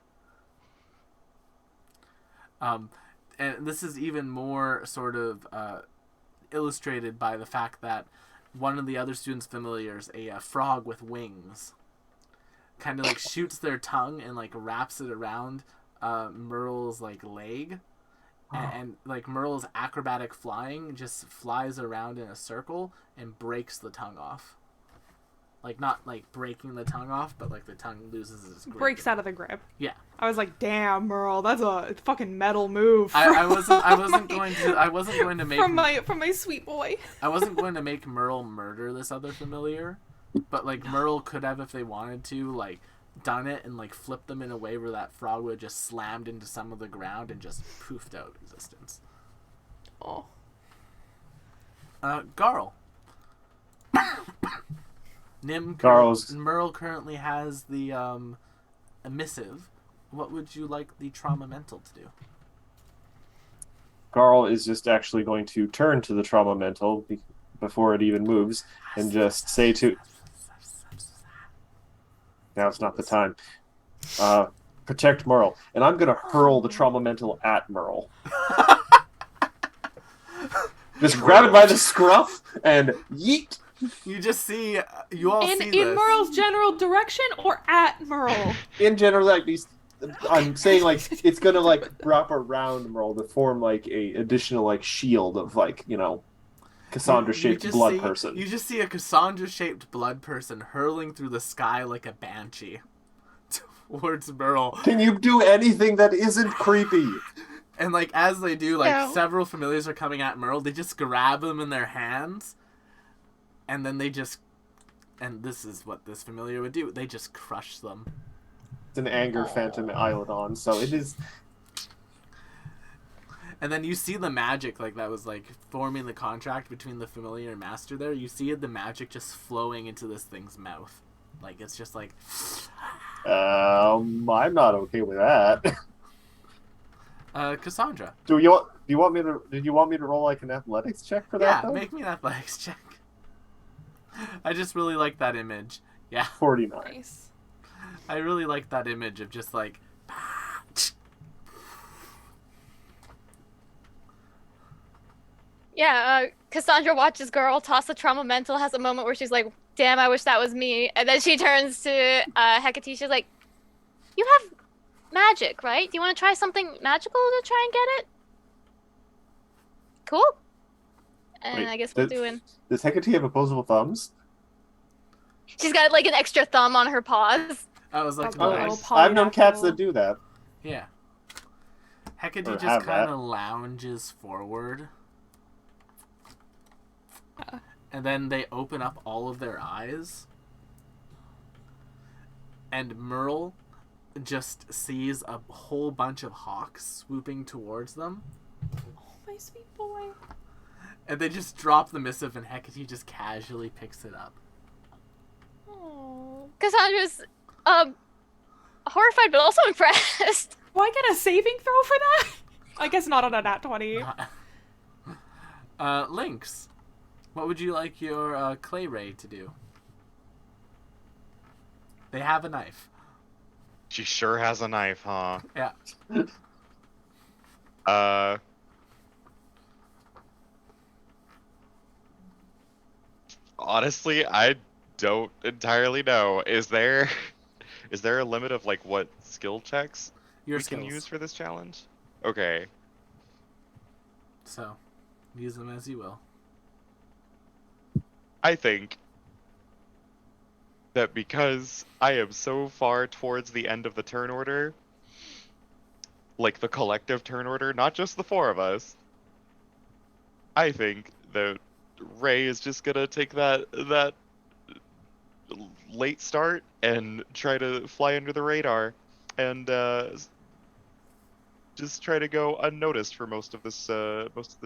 And this is even more sort of illustrated by the fact that one of the other students' familiars, a frog with wings, kind of like shoots their tongue and like wraps it around Merle's like leg. And like Merle's acrobatic flying just flies around in a circle and breaks the tongue off. Like not like breaking the tongue off, but like the tongue loses its grip. Breaks out of the grip. Yeah. I was like, damn, Merle, that's a fucking metal move. I wasn't going to make from my sweet boy. I wasn't going to make Merle murder this other familiar, but like Merle could have if they wanted to, like done it and like flipped them in a way where that frog would just slammed into some of the ground and just poofed out existence. Oh. Garl. Merle currently has the emissive. What would you like the trauma mental to do? Garl is just actually going to turn to the trauma mental before it even moves and just say to... Now it's not the time. Protect Merle. And I'm going to hurl the trauma mental at Merle. Just grab it by the scruff and yeet. You just see, you all see this. In Merle's general direction or at Merle? In general, like these, I'm saying like it's gonna like wrap around Merle to form like a additional like shield of like, you know, Cassandra-shaped blood person. You just see a Cassandra-shaped blood person hurling through the sky like a banshee towards Merle. Can you do anything that isn't creepy? And like as they do, like several familiars are coming at Merle. They just grab them in their hands. And then they just, and this is what this familiar would do, they just crush them. It's an anger phantom Eilidon, so it is... And then you see the magic, like that was like forming the contract between the familiar and master there. You see the magic just flowing into this thing's mouth. Like it's just like... I'm not okay with that. Cassandra. Did you want me to roll like an athletics check for that? Yeah, make me an athletics check. I just really like that image. Yeah. 49. Nice. I really like that image of just like... Yeah, Cassandra watches Girl toss the trauma mental, has a moment where she's like, damn, I wish that was me. And then she turns to Hecate, she's like, you have magic, right? Do you want to try something magical to try and get it? Cool. And Wait, I guess we're doing... Does Hecate have opposable thumbs? She's got like an extra thumb on her paws. I was like, Oh, nice. nice. I've known cats that do that. Yeah. Hecate Or just have kind that. of lounges forward. And then they open up all of their eyes. And Merle just sees a whole bunch of hawks swooping towards them. Oh, my sweet boy. And they just drop the missive and Hecate just casually picks it up. Oh. Cassandra's horrified but also impressed. Do I get a saving throw for that? I guess not on a nat 20. Lynx, what would you like your clay ray to do? They have a knife. She sure has a knife, huh? Yeah. Honestly, I don't entirely know. Is there a limit of like what skill checks Your we can skills. use for this challenge? Okay. So, use them as you will. I think that because I am so far towards the end of the turn order, like the collective turn order, not just the four of us, I think that Ray is just gonna take that late start and try to fly under the radar and just try to go unnoticed for most of this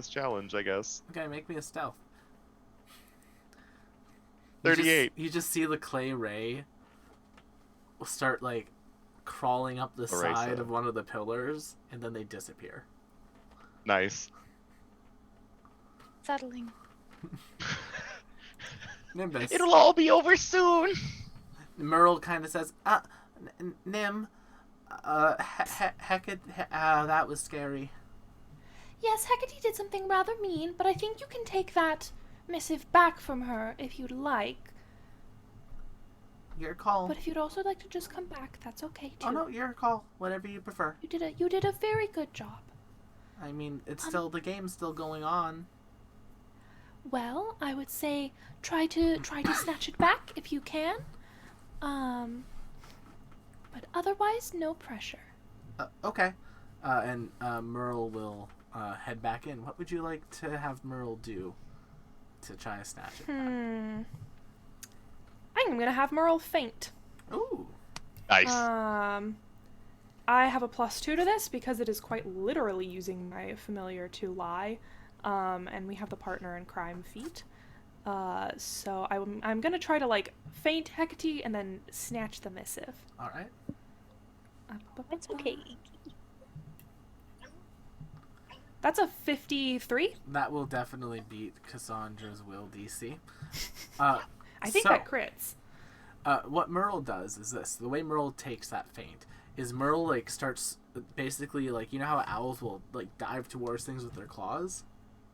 challenge, I guess. Okay, make me a stealth. 38. You just see the clay ray start like crawling up the side of one of the pillars, and then they disappear. Nice. Settling. Nimbus. It'll all be over soon. Merle kind of says, Nim, Hecate, that was scary. Yes, Hecate did something rather mean, but I think you can take that missive back from her if you'd like. Your call. But if you'd also like to just come back, that's okay too. Oh no, your call. Whatever you prefer. You did a very good job. I mean, it's still the game's still going on. Well, I would say try to snatch it back if you can. But otherwise, no pressure. Okay. And Merle will head back in. What would you like to have Merle do to try to snatch it? I'm gonna have Merle faint. Ooh. Nice. I have a +2 to this because it is quite literally using my familiar to lie, and we have the partner in crime feat. So I'm gonna try to like feint Hecate and then snatch the missive. All right. It's okay. That's a 53. That will definitely beat Cassandra's will DC. I think so, that crits. What Merle does is this. The way Merle takes that feint is Merle like starts basically like, you know how owls will like dive towards things with their claws?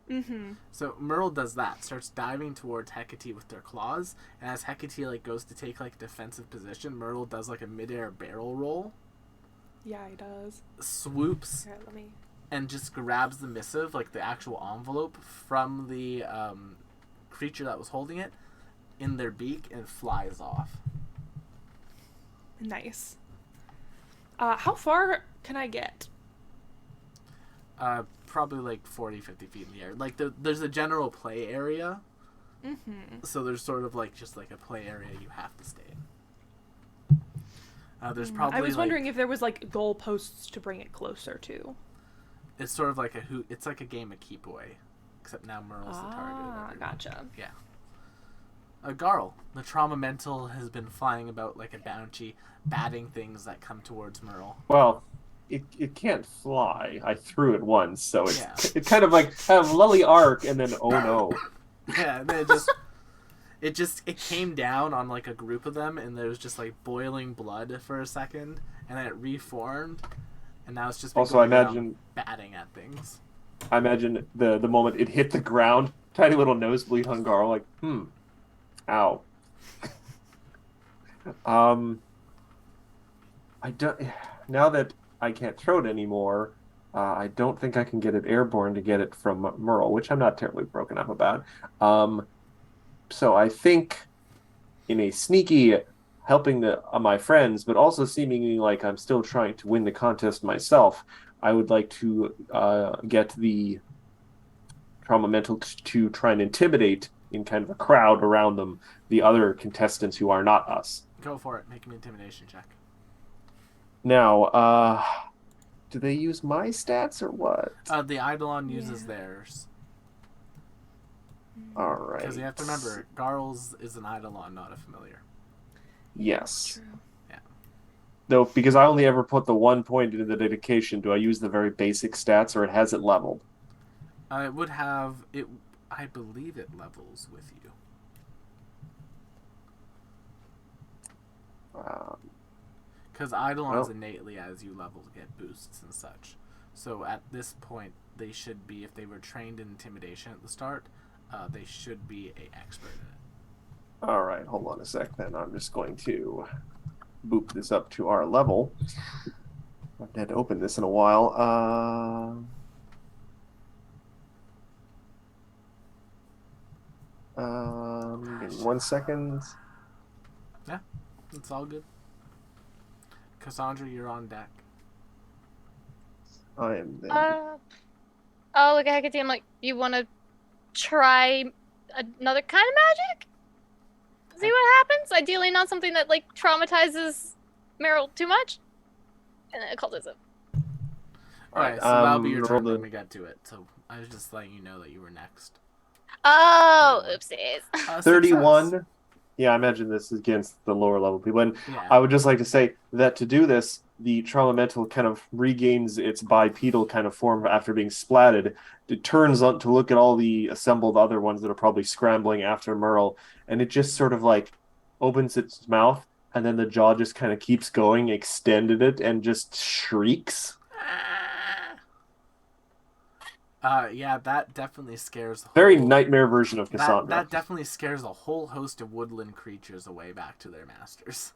Mm-hmm. So Merle does that, starts diving towards Hecate with their claws, and as Hecate like goes to take like a defensive position, Merle does like a midair barrel roll, Yeah, he does. swoops, Here, let me... and just grabs the missive, like the actual envelope, from the creature that was holding it in their beak and flies off. Nice. How far can I get? Probably like 40, 50 feet in the air. Like there's a general play area, so there's sort of like just like a play area you have to stay in. There's probably I was like, wondering if there was like goalposts to bring it closer to. it's sort of like it's like a game of keep away, except now Merle's the target. Of everyone. Gotcha. Yeah. Garl, the trauma mental has been flying about like a banshee, batting things that come towards Merle. Well, it can't fly. I threw it once, so it's Yeah. it kind of like have lully arc and then oh no. Yeah, and then it came down on like a group of them, and there was just like boiling blood for a second, and then it reformed, and now it's just been Also, I going around imagine batting at things. I imagine the moment it hit the ground, tiny little nosebleed on Garl, like, ow. I don't. Now that I can't throw it anymore, I don't think I can get it airborne to get it from Merle, which I'm not terribly broken up about. So I think, in a sneaky helping my friends, but also seemingly like I'm still trying to win the contest myself, I would like to get the trauma mental to try and intimidate in kind of a crowd around them the other contestants who are not us. Go for it. Make an intimidation check. Now, do they use my stats or what? The Eidolon uses theirs. All right. Because you have to remember, Garl's is an Eidolon, not a familiar. Yes. True. Yeah. Though, because I only ever put the 1 point into the dedication, do I use the very basic stats, or it has it leveled? It would have it. I believe it levels with you. Because Eidolons innately, as you level, get boosts and such. So at this point, they should be, if they were trained in intimidation at the start, they should be an expert in it. All right, hold on a sec then. I'm just going to boop this up to our level. I haven't had to open this in a while. Give me 1 second. Yeah, it's all good. Cassandra, you're on deck. I am there. Oh, look at Hecate. I'm like, you want to try another kind of magic? See what happens? Ideally, not something that like traumatizes Meryl too much. And then occultism. Alright, so that'll be your roll turn the- when we get to it. So I was just letting you know that you were next. Oh, oopsies. 31. Success. Yeah, I imagine this is against the lower level people. And Yeah. I would just like to say that to do this, the trauma mental kind of regains its bipedal kind of form after being splatted. It turns on to look at all the assembled other ones that are probably scrambling after Merle, and it just sort of like opens its mouth, and then the jaw just kind of keeps going, extended it, and just shrieks. Yeah, that definitely scares the Very whole... nightmare version of That, Cassandra. that definitely scares a whole host of woodland creatures away back to their masters.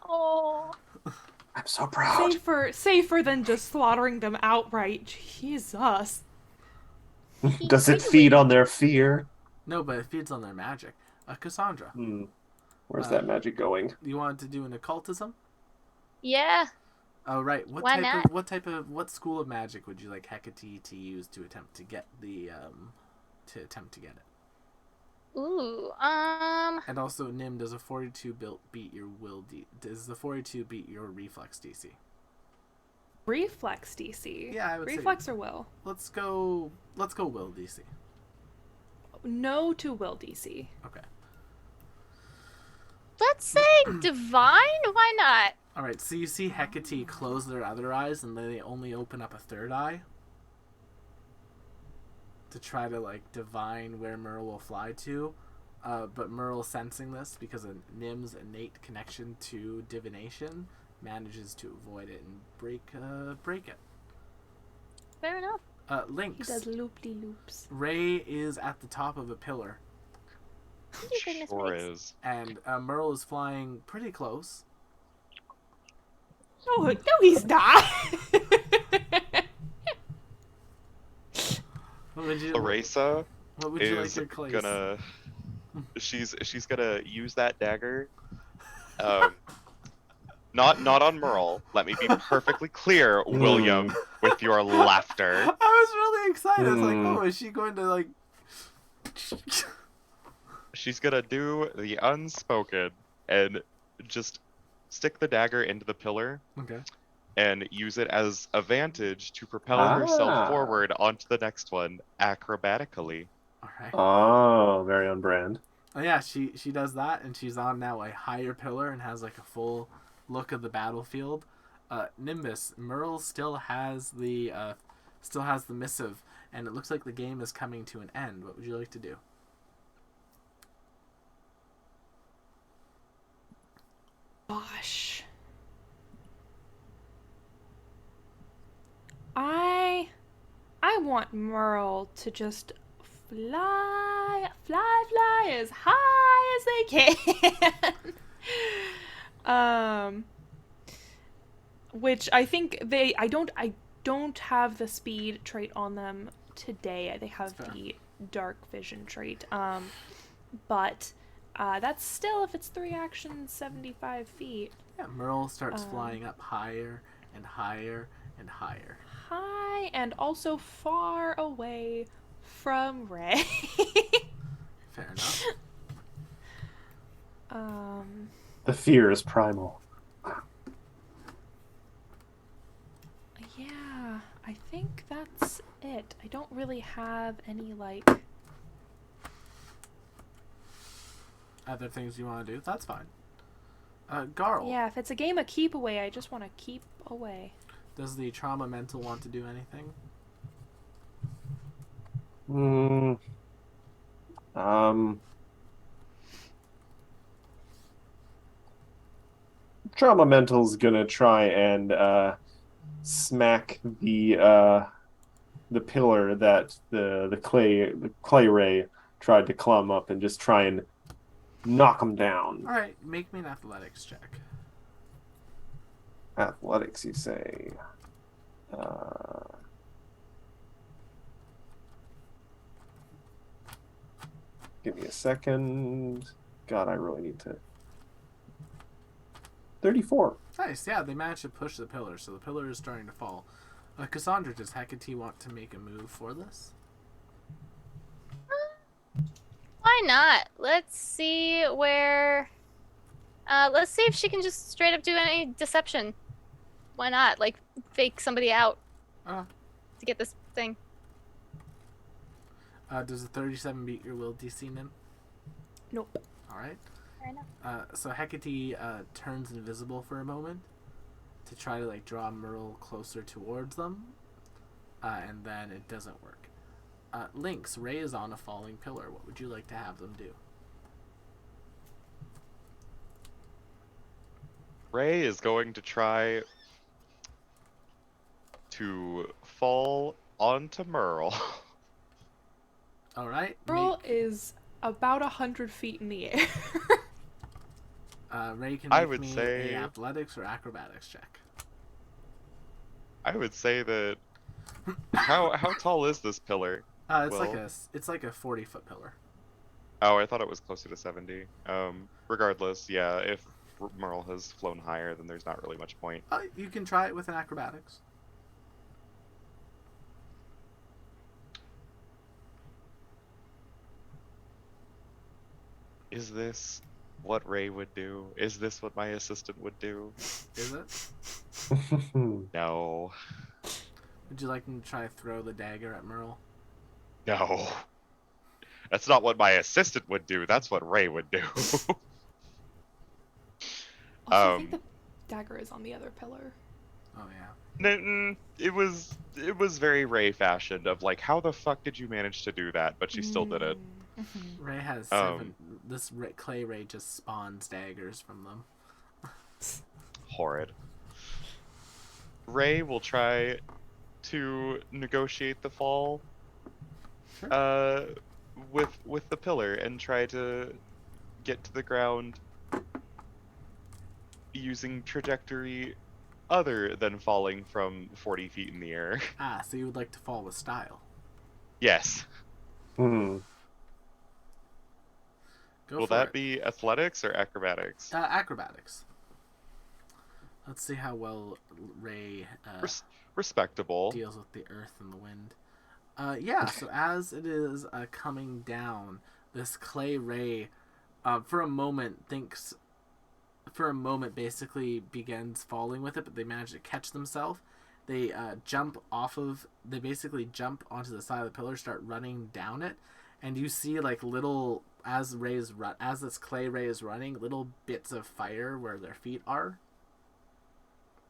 Oh. I'm so proud. Safer than just slaughtering them outright. Jesus. Does it feed on their fear? No, but it feeds on their magic. Cassandra, Where's that magic going? you wanted to do an occultism? Yeah. Oh, right. Why not? What school of magic would you like Hecate to use to attempt to get the it? Ooh. And also, Nim, does a 42 beat your does the 42 beat your reflex DC? Reflex DC. Yeah, I would say- Reflex or will? Let's go will DC. No to will DC. Okay. Let's say divine. Why not? All right. So you see Hecate close their other eyes, and then they only open up a third eye to try to like divine where Merle will fly to. But Merle, sensing this because of Nim's innate connection to divination, manages to avoid it and break it. Fair enough. He Lynx. does loop-de-loops. Ray is at the top of a pillar, Thank you, goodness Sure sakes. is. and Merle is flying pretty close. No, he's not. What would you? Larissa What would you like is your clays? gonna. She's gonna use that dagger. Not on Merle. Let me be perfectly clear, William, with your laughter. I was really excited. I was like, oh, is she going to like? She's gonna do the unspoken and just stick the dagger into the pillar Okay. and use it as a vantage to propel herself forward onto the next one acrobatically. All right. Oh, very on brand. Oh yeah, she does that, and she's on now a higher pillar and has like a full look of the battlefield. Nimbus, Merle still has the missive, and it looks like the game is coming to an end. What would you like to do? Gosh. I want Merle to just fly as high as they can. Which I think I don't have the speed trait on them today. They have the dark vision trait. But that's still, if it's 3 actions, 75 feet. Yeah, Merle starts flying up higher and higher and higher. High and also far away from Ray. Fair enough. The fear is primal. Yeah, I think that's it. I don't really have any, like... Other things you want to do? That's fine. Garl. Yeah, if it's a game of keep away, I just want to keep away. Does the trauma mental want to do anything? Trauma Mental's gonna try and smack the pillar that the clay ray tried to climb up, and just try and knock him down. All right, make me an athletics check. Athletics, you say? Give me a second. God, I really need to. 34. Nice, yeah, they managed to push the pillar, so the pillar is starting to fall. Cassandra, does Hecate want to make a move for this? Why not? Let's see where. Let's see if she can just straight up do any deception. Why not? Like, fake somebody out to get this thing. Does a 37 beat your will DC, Nim? Nope. Alright. Fair enough. So Hecate turns invisible for a moment to try to like draw Merle closer towards them, and then it doesn't work. Lynx, Ray is on a falling pillar. What would you like to have them do? Ray is going to try to fall on to Merle. All right. Merle is about 100 feet in the air. Ray can I make would me say- a athletics or acrobatics check. I would say that. How tall is this pillar? It's Well- like a 40-foot pillar. Oh, I thought it was closer to 70. Regardless, yeah, if Merle has flown higher, then there's not really much point. You can try it with an acrobatics. Is this what Ray would do? Is this what my assistant would do? Is it? No. Would you like him to try to throw the dagger at Merle? No. That's not what my assistant would do. That's what Ray would do. Also, I think the dagger is on the other pillar. Oh yeah. It was very Ray fashioned of like, how the fuck did you manage to do that? But she still did it. Mm-hmm. Ray has 7. Clay Ray just spawns daggers from them. Horrid. Ray will try to negotiate the fall Sure. with the pillar and try to get to the ground using trajectory other than falling from 40 feet in the air. So you would like to fall with style. Yes. Hmm. Go Will for that it. be athletics or acrobatics? Acrobatics. Let's see how well Ray Respectable. deals with the earth and the wind. Yeah, so as it is coming down, this Clay Ray, for a moment basically begins falling with it, but they manage to catch themselves. They basically jump onto the side of the pillar, start running down it, and you see like little, as this Clay Ray is running, little bits of fire where their feet are,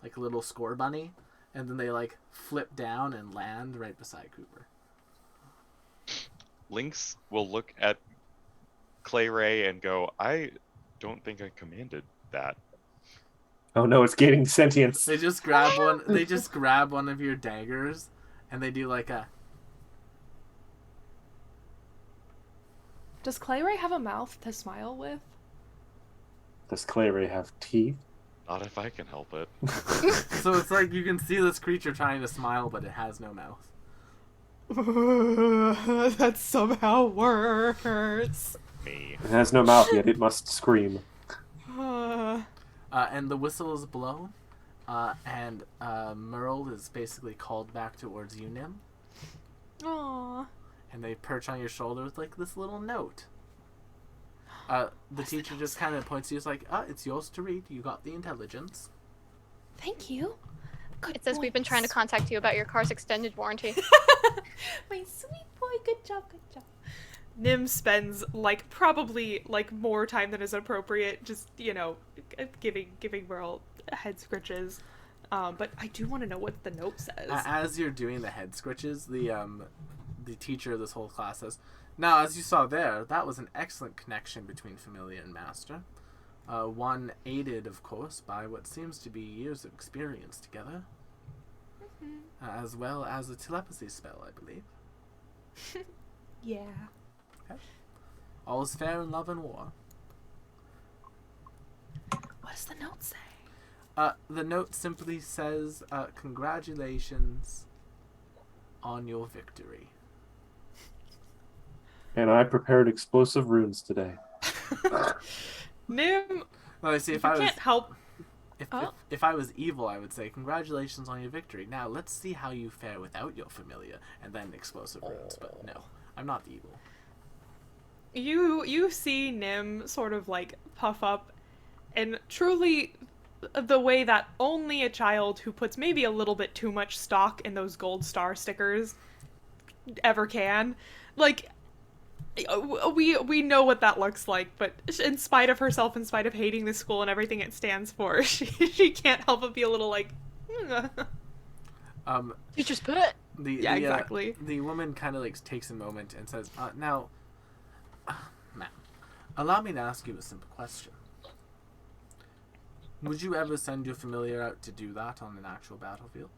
like a little score bunny, and then they like flip down and land right beside Cooper. Lynx will look at Clay Ray and go, I don't think I commanded that. Oh no, it's gaining sentience. They just grab one. They just grab one of your daggers, and they do like a. Does Clay Ray have a mouth to smile with? Does Clay Ray have teeth? Not if I can help it. So it's like you can see this creature trying to smile, but it has no mouth. That somehow works. Me. It has no mouth yet. It must scream. And the whistle is blown, and Merle is basically called back towards you, Nim, Aww. and they perch on your shoulder with like this little note. The teacher just kind of points to you, it's like, it's yours to read. You got the intelligence. Thank you. Good It says we've been trying to boys. contact you about your car's extended warranty. My sweet boy, good job, good job. Nim spends probably more time than is appropriate, just giving Merle head scritches. But I do want to know what the note says. As you're doing the head scritches, the teacher of this whole class says, "Now, as you saw there, that was an excellent connection between Familiar and Master. One aided, of course, by what seems to be years of experience together, as well as a telepathy spell, I believe. Yeah. All is fair in love and war." What does the note say? The note simply says, "Congratulations on your victory." And I prepared explosive runes today. Nim, Well, I see. you If I was can't help. if I was evil, I would say, "Congratulations on your victory. Now let's see how you fare without your familiar," and then explosive runes. But no, I'm not evil. You see Nim sort of puff up, and truly the way that only a child who puts maybe a little bit too much stock in those gold star stickers ever can. We know what that looks like, but in spite of herself, in spite of hating the school and everything it stands for, she can't help but be a little Teacher's pet. Yeah, exactly. The woman kind of takes a moment and says, "Now, ma'am, allow me to ask you a simple question. Would you ever send your familiar out to do that on an actual battlefield?"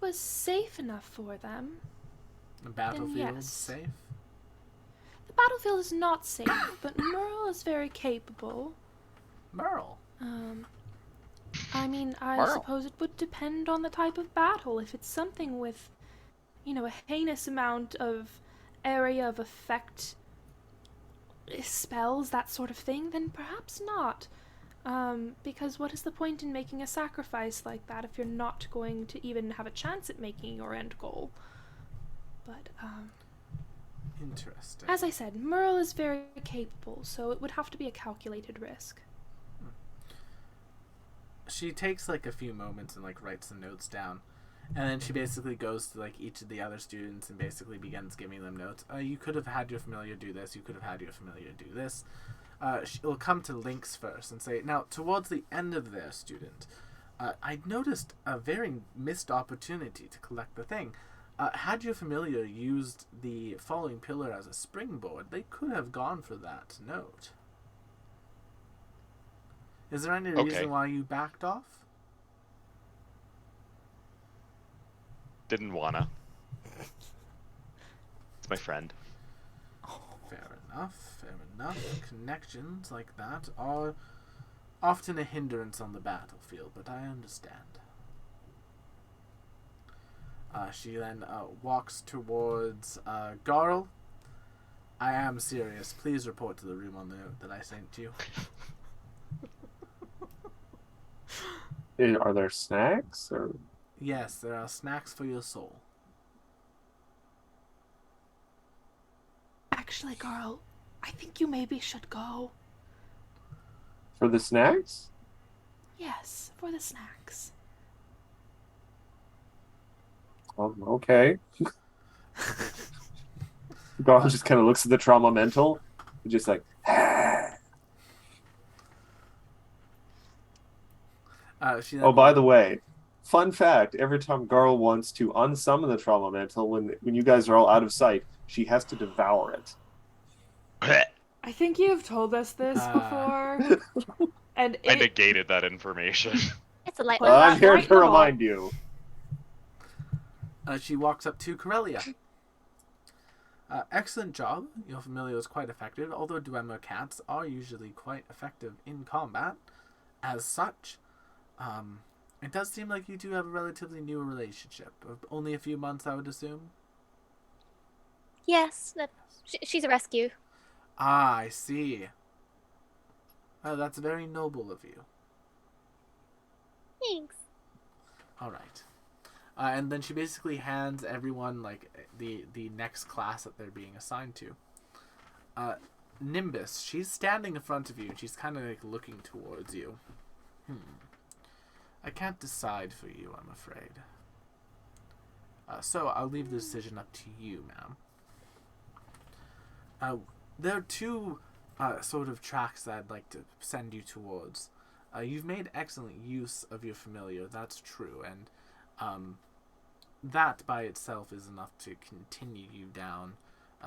was safe enough for them. The battlefield yes. safe? The battlefield is not safe, but Merle is very capable. Merle. I mean, I Merle. suppose it would depend on the type of battle. If it's something with, a heinous amount of area of effect, spells, that sort of thing, then perhaps not. Because what is the point in making a sacrifice like that if you're not going to even have a chance at making your end goal? But, Interesting. as I said, Merle is very capable, so it would have to be a calculated risk. She takes like a few moments and like writes some notes down, and then she basically goes to like each of the other students and basically begins giving them notes. You could have had your familiar do this. You could have had your familiar do this. She'll come to Lynx first and say, now towards the end of their student, I noticed a very missed opportunity to collect the thing. Had your familiar used the falling pillar as a springboard, they could have gone for that note. Is there any reason why you backed off? Didn't wanna. It's my friend. Fair enough, fair enough. Connections like that are often a hindrance on the battlefield, but I understand. She then walks towards Garl. I am serious. Please report to the room on the note that I sent you. Are there snacks or? Yes, there are snacks for your soul. Actually, Garl, I think you maybe should go. For the snacks? Yes, for the snacks. Okay. Garl just kind of looks at the trauma mental, just like. She then Oh, by the way, fun fact: every time Garl wants to unsummon the trauma mantle, when you guys are all out of sight, she has to devour it. I think you've told us this before. And I negated that information. It's a light Well, I'm here right to now. remind you. she walks up to Corellia. Excellent job. Your familiar was quite effective, although Dwemer cats are usually quite effective in combat. As such, it does seem like you two have a relatively new relationship. Of only a few months, I would assume. Yes, she's a rescue. Ah, I see. That's very noble of you. Thanks. All right. And then she basically hands everyone like the next class that they're being assigned to. Nimbus, she's standing in front of you and she's kind of like looking towards you. I can't decide for you, I'm afraid. So I'll leave the decision up to you, ma'am. There are two sort of tracks that I'd like to send you towards. You've made excellent use of your familiar, that's true, and that by itself is enough to continue you down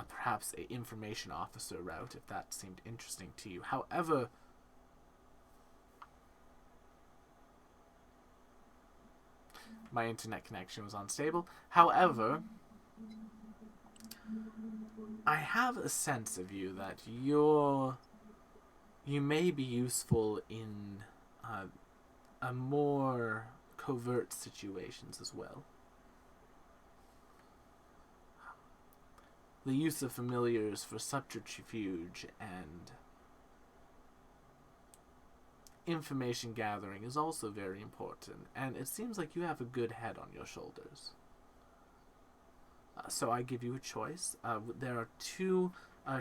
perhaps a information officer route, if that seemed interesting to you. However, my internet connection was unstable. However, I have a sense of you that you may be useful in a more covert situations as well. The use of familiars for subterfuge and information gathering is also very important, and it seems like you have a good head on your shoulders. So I give you a choice. There are two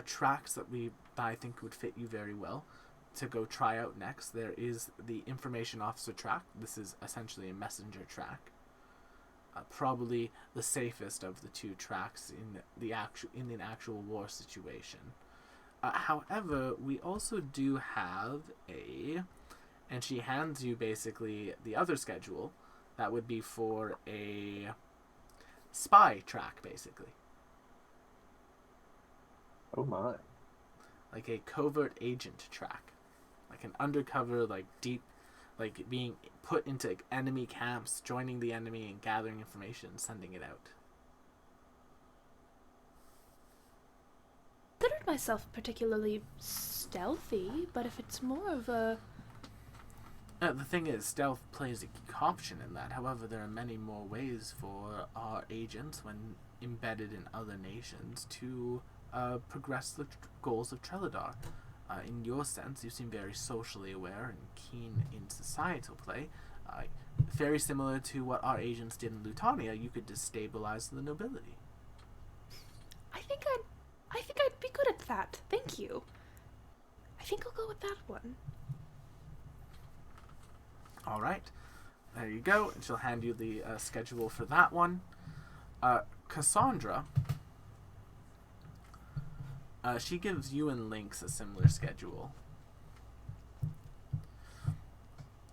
tracks that I think would fit you very well to go try out next. There is the information officer track. This is essentially a messenger track. Probably the safest of the two tracks in an actual war situation. However, we also do have and she hands you basically the other schedule that would be for a spy track, basically. Oh my. Like a covert agent track. Like an undercover, like deep, like being put into enemy camps, joining the enemy and gathering information, sending it out. I considered myself particularly stealthy, but if it's more of a... The thing is, stealth plays a key option in that. However, there are many more ways for our agents, when embedded in other nations, to progress the goals of Treladar. In your sense, you seem very socially aware and keen in societal play. Very similar to what our agents did in Lutania, you could destabilize the nobility. I think I'd be good at that. Thank you. I think I'll go with that one. All right, there you go. And she'll hand you the schedule for that one. Cassandra, she gives you and Lynx a similar schedule.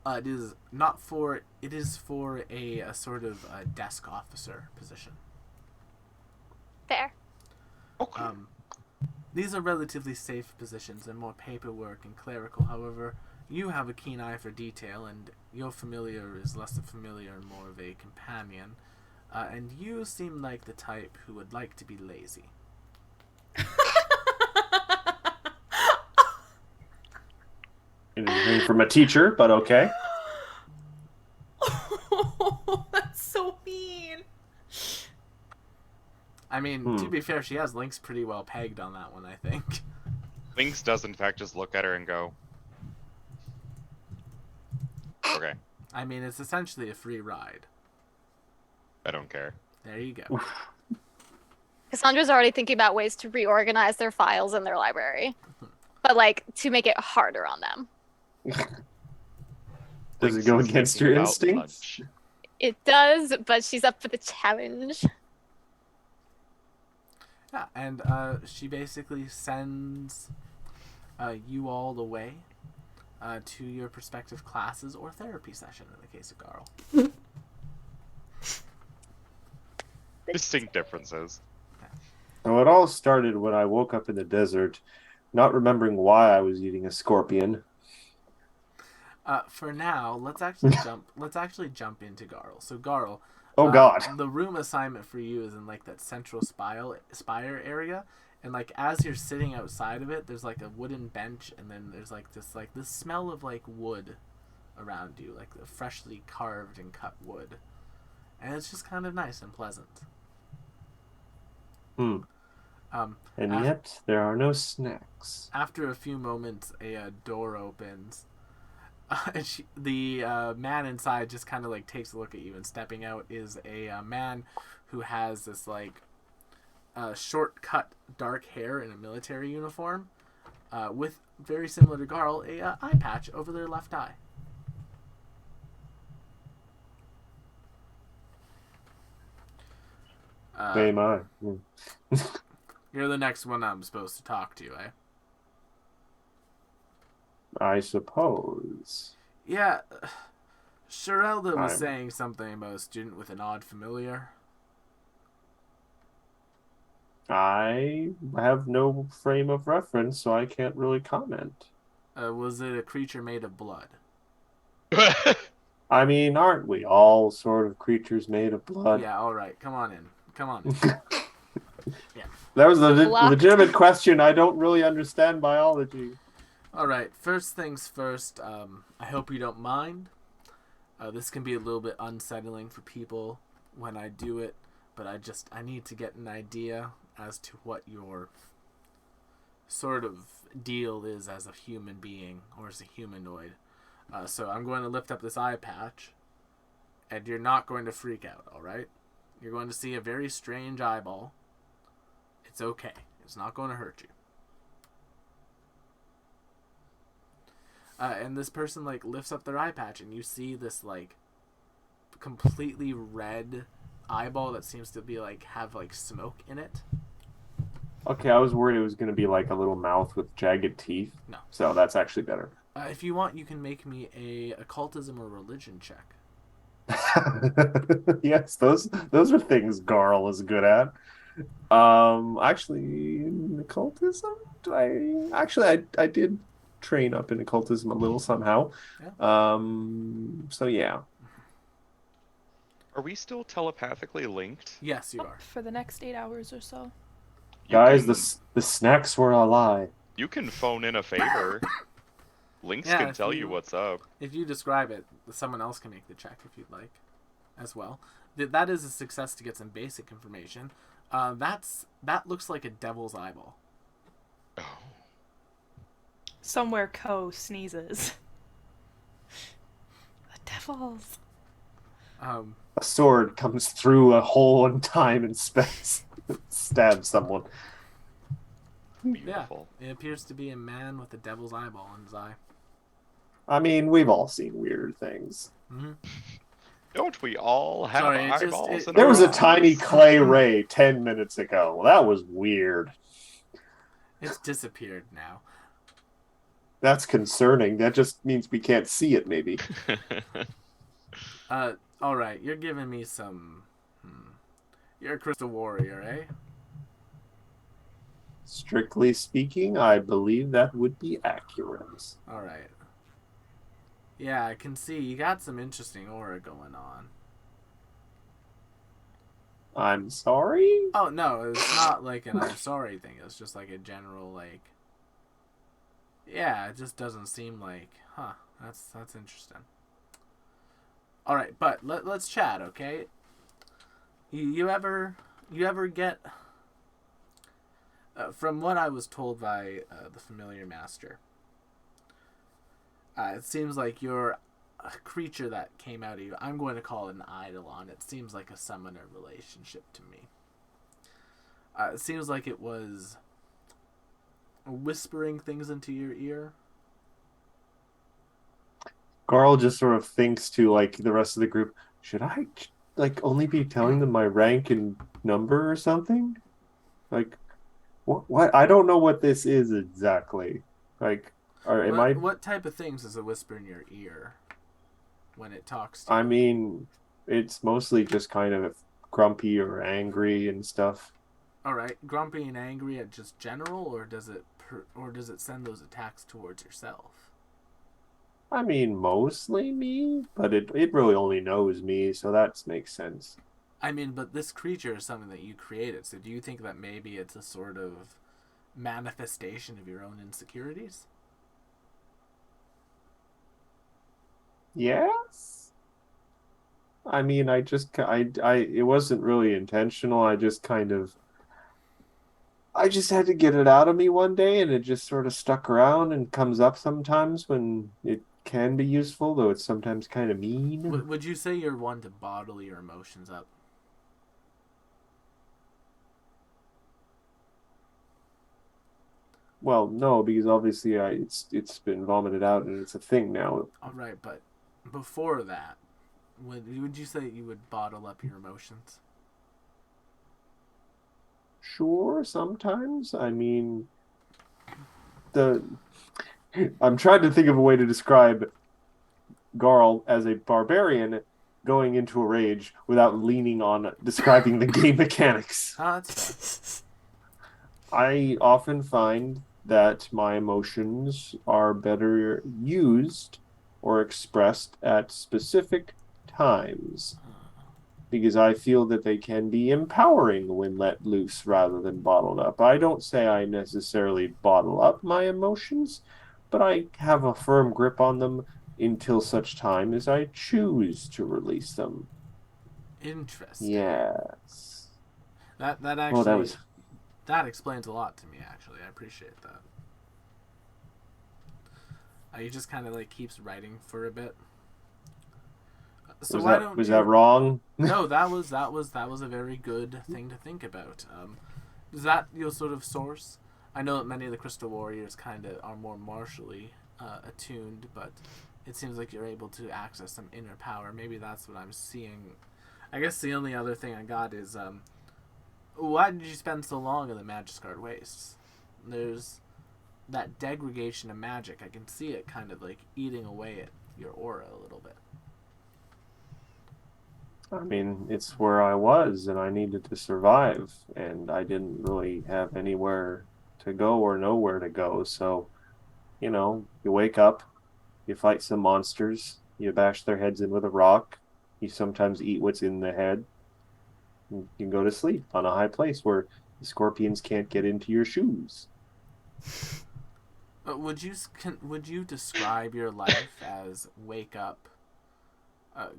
It is for a sort of desk officer position. Fair. Okay. These are relatively safe positions and more paperwork and clerical. However, you have a keen eye for detail, and your familiar is less a familiar and more of a companion. And you seem like the type who would like to be lazy. Anything from a teacher, but okay. That's so mean. I mean, to be fair, she has Lynx pretty well pegged on that one, I think. Lynx does in fact just look at her and go, okay, I mean, it's essentially a free ride. I don't care. There you go. Cassandra's already thinking about ways to reorganize their files in their library, but like to make it harder on them. Does Lynx it go is against thinking your about instincts? lunch. It does, but she's up for the challenge. Yeah, and she basically sends you all away to your respective classes or therapy session in the case of Garl. Distinct differences. So it all started when I woke up in the desert, not remembering why I was eating a scorpion. For now, let's actually jump into Garl. So Garl, Oh God. the room assignment for you is in like that central spire area, and like as you're sitting outside of it, there's like a wooden bench, and then there's like this smell of like wood around you, like the freshly carved and cut wood, and it's just kind of nice and pleasant. And yet there are no snacks. After a few moments, a door opens. And the man inside just kind of like takes a look at you, and stepping out is a man who has this like short cut dark hair in a military uniform, with, very similar to Garl, a eye patch over their left eye. Same eye. You're the next one I'm supposed to talk to, eh? I suppose. Yeah, Sherelda was I'm- saying something about a student with an odd familiar. I have no frame of reference, so I can't really comment. Was it a creature made of blood? I mean, aren't we all sort of creatures made of blood? Yeah, alright, come on in. Come on in. That was a Blocked. legitimate question. I don't really understand biology. Alright, first things first, I hope you don't mind. This can be a little bit unsettling for people when I do it, but I need to get an idea as to what your sort of deal is as a human being, or as a humanoid. So I'm going to lift up this eye patch, and you're not going to freak out, alright? You're going to see a very strange eyeball. It's okay. It's not going to hurt you. And this person like lifts up their eye patch, and you see this like completely red eyeball that seems to be like have like smoke in it. Okay, I was worried it was going to be like a little mouth with jagged teeth. No. So that's actually better. If you want, you can make me a occultism or religion check. Yes, those are things Garl is good at. Actually, in occultism, I did train up in occultism a little somehow. Yeah. So yeah. Are we still telepathically linked? Yes, you are. For the next 8 hours or so. You Guys, can, the snacks were a lie. you can phone in a favor. Lynx Yeah, can if tell you- you what's up. If you describe it, someone else can make the check if you'd like, as well. That is a success to get some basic information. That looks like a devil's eyeball. Oh. Somewhere Co sneezes. The devils. A sword comes through a hole in time and space, stabs someone. Beautiful. It appears to be a man with a devil's eyeball in his eye. I mean, we've all seen weird things. Hmm. Don't we all have Sorry, it just- eyeballs? it- in There our was a eyes? tiny clay ray 10 minutes ago. Well, that was weird. It's disappeared now. That's concerning. That just means we can't see it, maybe. All right, you're giving me some. You're a crystal warrior, eh? Strictly speaking, I believe that would be accurate. All right. Yeah, I can see you got some interesting aura going on. I'm sorry? Oh no, it's not like an I'm sorry thing. It's just like a general like. Yeah, it just doesn't seem like, huh? That's interesting. All right, but let's chat, okay? You ever get from what I was told by the familiar master? It seems like you're a creature that came out of you. I'm going to call it an eidolon. It seems like a summoner relationship to me. It seems like it was whispering things into your ear. Garl just sort of thinks to like the rest of the group, should I like only be telling them my rank and number or something? Like what I don't know what this is exactly. Like What type of things does it whisper in your ear when it talks to you? I mean, it's mostly just kind of grumpy or angry and stuff. All right, grumpy and angry at just general, or does it send those attacks towards yourself? I mean, mostly me, but it really only knows me, so that makes sense. I mean, but this creature is something that you created, so do you think that maybe it's a sort of manifestation of your own insecurities? Yes. I mean, it wasn't really intentional. I just had to get it out of me one day, and it just sort of stuck around and comes up sometimes when it can be useful, though it's sometimes kind of mean. Would you say you're one to bottle your emotions up? Well, no, because obviously it's been vomited out and it's a thing now. All right, but before that, would you say you would bottle up your emotions? Sure, sometimes. I mean, I'm trying to think of a way to describe Garl as a barbarian going into a rage without leaning on describing the game mechanics. That's I often find that my emotions are better used or expressed at specific times because I feel that they can be empowering when let loose rather than bottled up. I don't say I necessarily bottle up my emotions, but I have a firm grip on them until such time as I choose to release them. interesting. Yes. That actually Well, that explains a lot to me. Actually, I appreciate that. He just kind of like keeps writing for a bit. So was that wrong? No, that was a very good thing to think about. Is that your sort of source? I know that many of the Crystal Warriors kind of are more martially attuned, but it seems like you're able to access some inner power. Maybe that's what I'm seeing. I guess the only other thing I got is why did you spend so long in the Magistguard Wastes? There's that degradation of magic. I can see it kind of like eating away at your aura a little bit. I mean, it's where I was, and I needed to survive, and I didn't really have anywhere to go or nowhere to go, so You know, you wake up, you fight some monsters, you bash their heads in with a rock, you sometimes eat what's in the head, and you can go to sleep on a high place where the scorpions can't get into your shoes. Would you describe your life as wake up,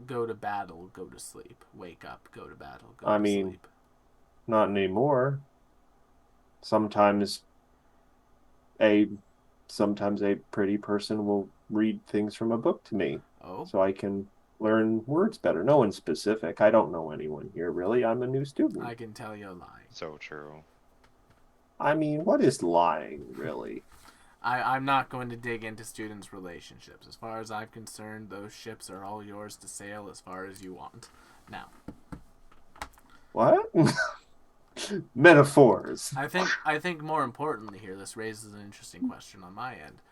go to battle, go to sleep, wake up, go to battle, go I to mean, sleep? not anymore. Sometimes a sometimes a pretty person will read things from a book to me Oh, so I can learn words better. No one specific. I don't know anyone here really. I'm a new student. I can tell you're lying. So true. I mean, what is lying really? I'm not going to dig into students' relationships. As far as I'm concerned, those ships are all yours to sail as far as you want. Now, What? Metaphors. I think more importantly here, this raises an interesting question on my end.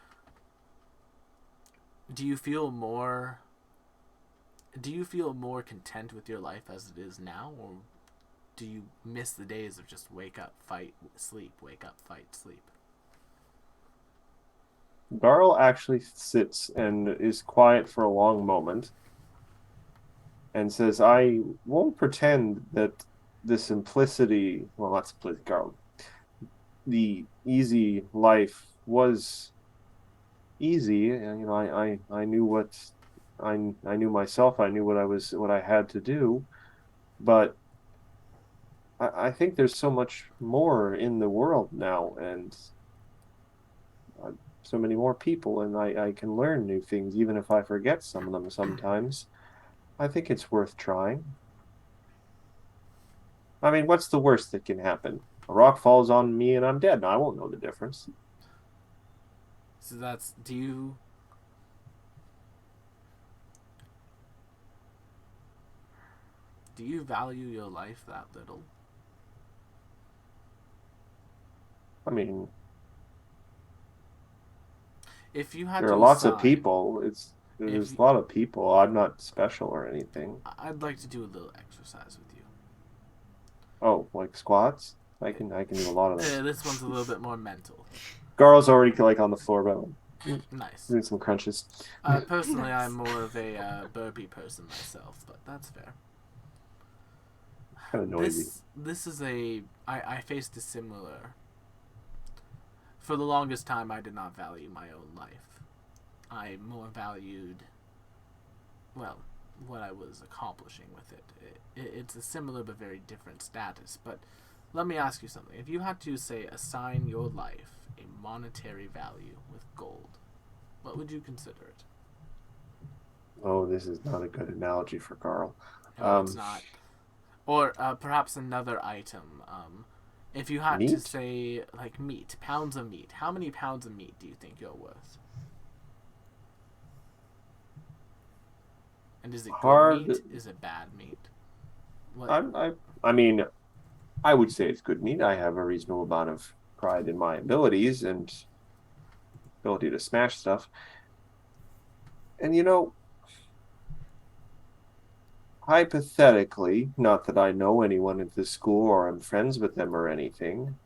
Do you feel more content with your life as it is now, or do you miss the days of just wake up, fight, sleep, wake up, fight, sleep? Garl actually sits and is quiet for a long moment and says, I won't pretend that the simplicity, well, not simplicity, Garl, the easy life was easy. And, you know, I knew I knew myself, I knew what I had to do, but I think there's so much more in the world now, and uh, so many more people, and I can learn new things, even if I forget some of them sometimes. I think it's worth trying. I mean, what's the worst that can happen? A rock falls on me and I'm dead. I won't know the difference. So that's do you value your life that little? I mean, If you had there are to lots of assign, people. if There's you, a lot of people. I'm not special or anything. I'd like to do a little exercise with you. Oh, like squats? I can do a lot of them. This one's a little bit more mental. Garl's already like on the floor, but Nice. doing some crunches. Personally, Nice. I'm more of a burpee person myself, but that's fair. Kind of noisy. This is I faced a similar. For the longest time, I did not value my own life. I more valued, well, what I was accomplishing with it. It's a similar but very different status. But let me ask you something. If you had to, say, assign your life a monetary value with gold, what would you consider it? Oh, this is not a good analogy for Garl. No, it's not. Or perhaps another item. If you had to Meat? say, like, meat, pounds of meat, how many pounds of meat do you think you're worth? And is it good Hard. meat? Is it bad meat? What? I mean, I would say it's good meat. I have a reasonable amount of pride in my abilities and ability to smash stuff. And you know, hypothetically, not that I know anyone at this school or I'm friends with them or anything,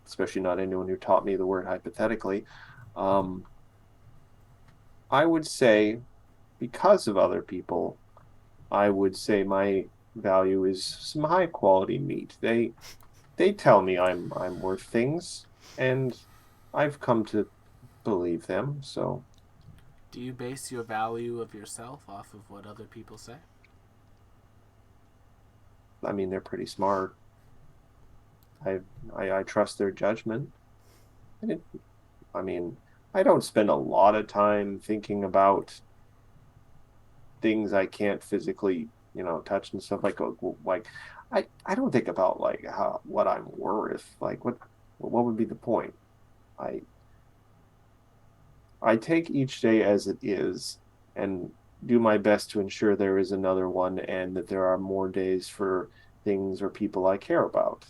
especially not anyone who taught me the word hypothetically, um, I would say because of other people, I would say my value is some high quality meat. They tell me I'm worth things, and I've come to believe them. So, Do you base your value of yourself off of what other people say? I mean, they're pretty smart. I I trust their judgment. And I mean, I don't spend a lot of time thinking about things I can't physically, you know, touch and stuff like I don't think about like how what I'm worth. Like what would be the point? I I take each day as it is and do my best to ensure there is another one and that there are more days for things or people I care about.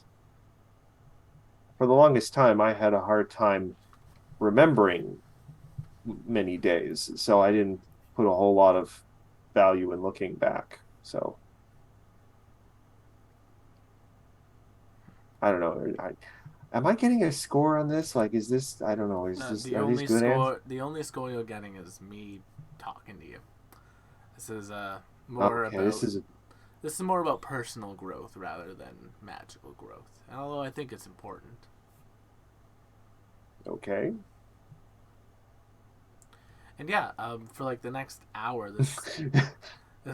For the longest time, I had a hard time remembering many days, so I didn't put a whole lot of value in looking back. So I don't know. Am I getting a score on this? Like, is this? I don't know. Is this? The Are these only good answers? score you're getting is me talking to you. This is more Okay, about this is more about personal growth rather than magical growth. And although I think it's important. okay. And yeah, for like the next hour, this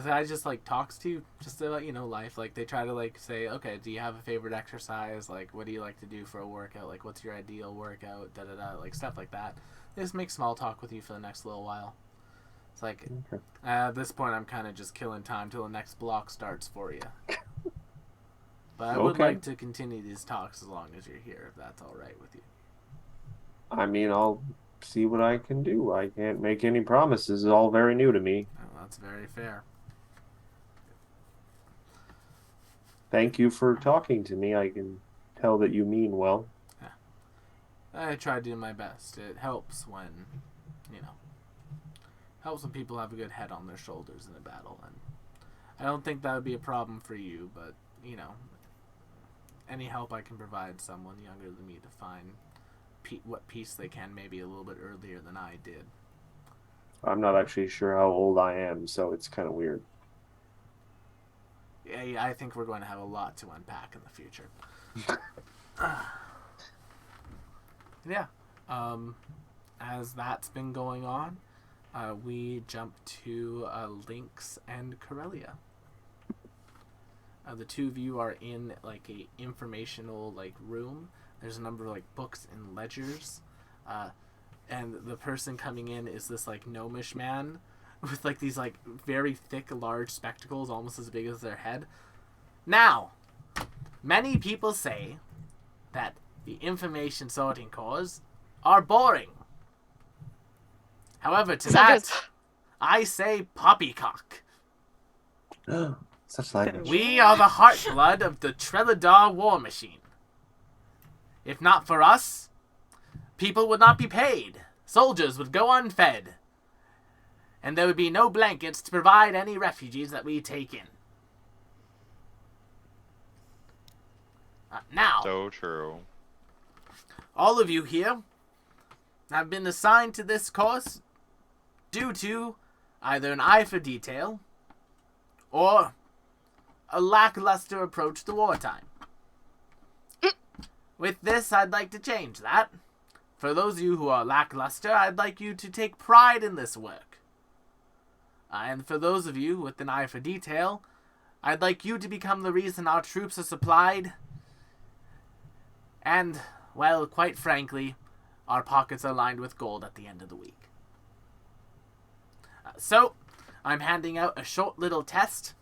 guy just like talks to you just about life. Like they try to like say, okay, do you have a favorite exercise? Like what do you like to do for a workout? Like what's your ideal workout? Da da da. Like stuff like that. They just make small talk with you for the next little while. It's like Okay. at this point, I'm kind of just killing time till the next block starts for you. But I would Okay. like to continue these talks as long as you're here, if that's all right with you. I mean, I'll see what I can do. I can't make any promises. It's all very new to me. Oh, that's very fair. Thank you for talking to me. I can tell that you mean well. I try to do my best. It helps when, helps when people have a good head on their shoulders in a battle. And I don't think that would be a problem for you, but, any help I can provide someone younger than me to find what peace they can maybe a little bit earlier than I did. I'm not actually sure how old I am, so it's kind of weird. Yeah, I think we're going to have a lot to unpack in the future. Yeah. As that's been going on, we jump to Lynx and Corellia. The two of you are in like a informational like room. There's a number of like books and ledgers, and the person coming in is this like gnomish man with like these like very thick, large spectacles, almost as big as their head. Now, many people say that the information sorting cores are boring. However, to that, I say poppycock. Such language. We are the heartblood of the Trelladar war machine. If not for us, people would not be paid, soldiers would go unfed, and there would be no blankets to provide any refugees that we take in. Now, So true. all of you here have been assigned to this course due to either an eye for detail or a lackluster approach to wartime. With this, I'd like to change that. For those of you who are lackluster, I'd like you to take pride in this work. And for those of you with an eye for detail, I'd like you to become the reason our troops are supplied. And, well, quite frankly, our pockets are lined with gold at the end of the week. So, I'm handing out a short little test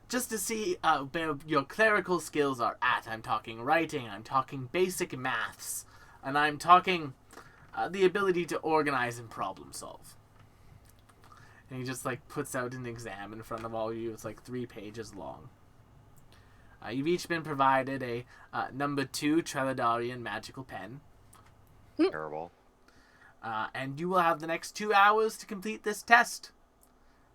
just to see where your clerical skills are at. I'm talking writing, I'm talking basic maths, and I'm talking the ability to organize and problem solve. And he just like puts out an exam in front of all of you. It's like 3 pages long. You've each been provided a number 2 Treladarian magical pen. Terrible. And you will have the next 2 hours to complete this test.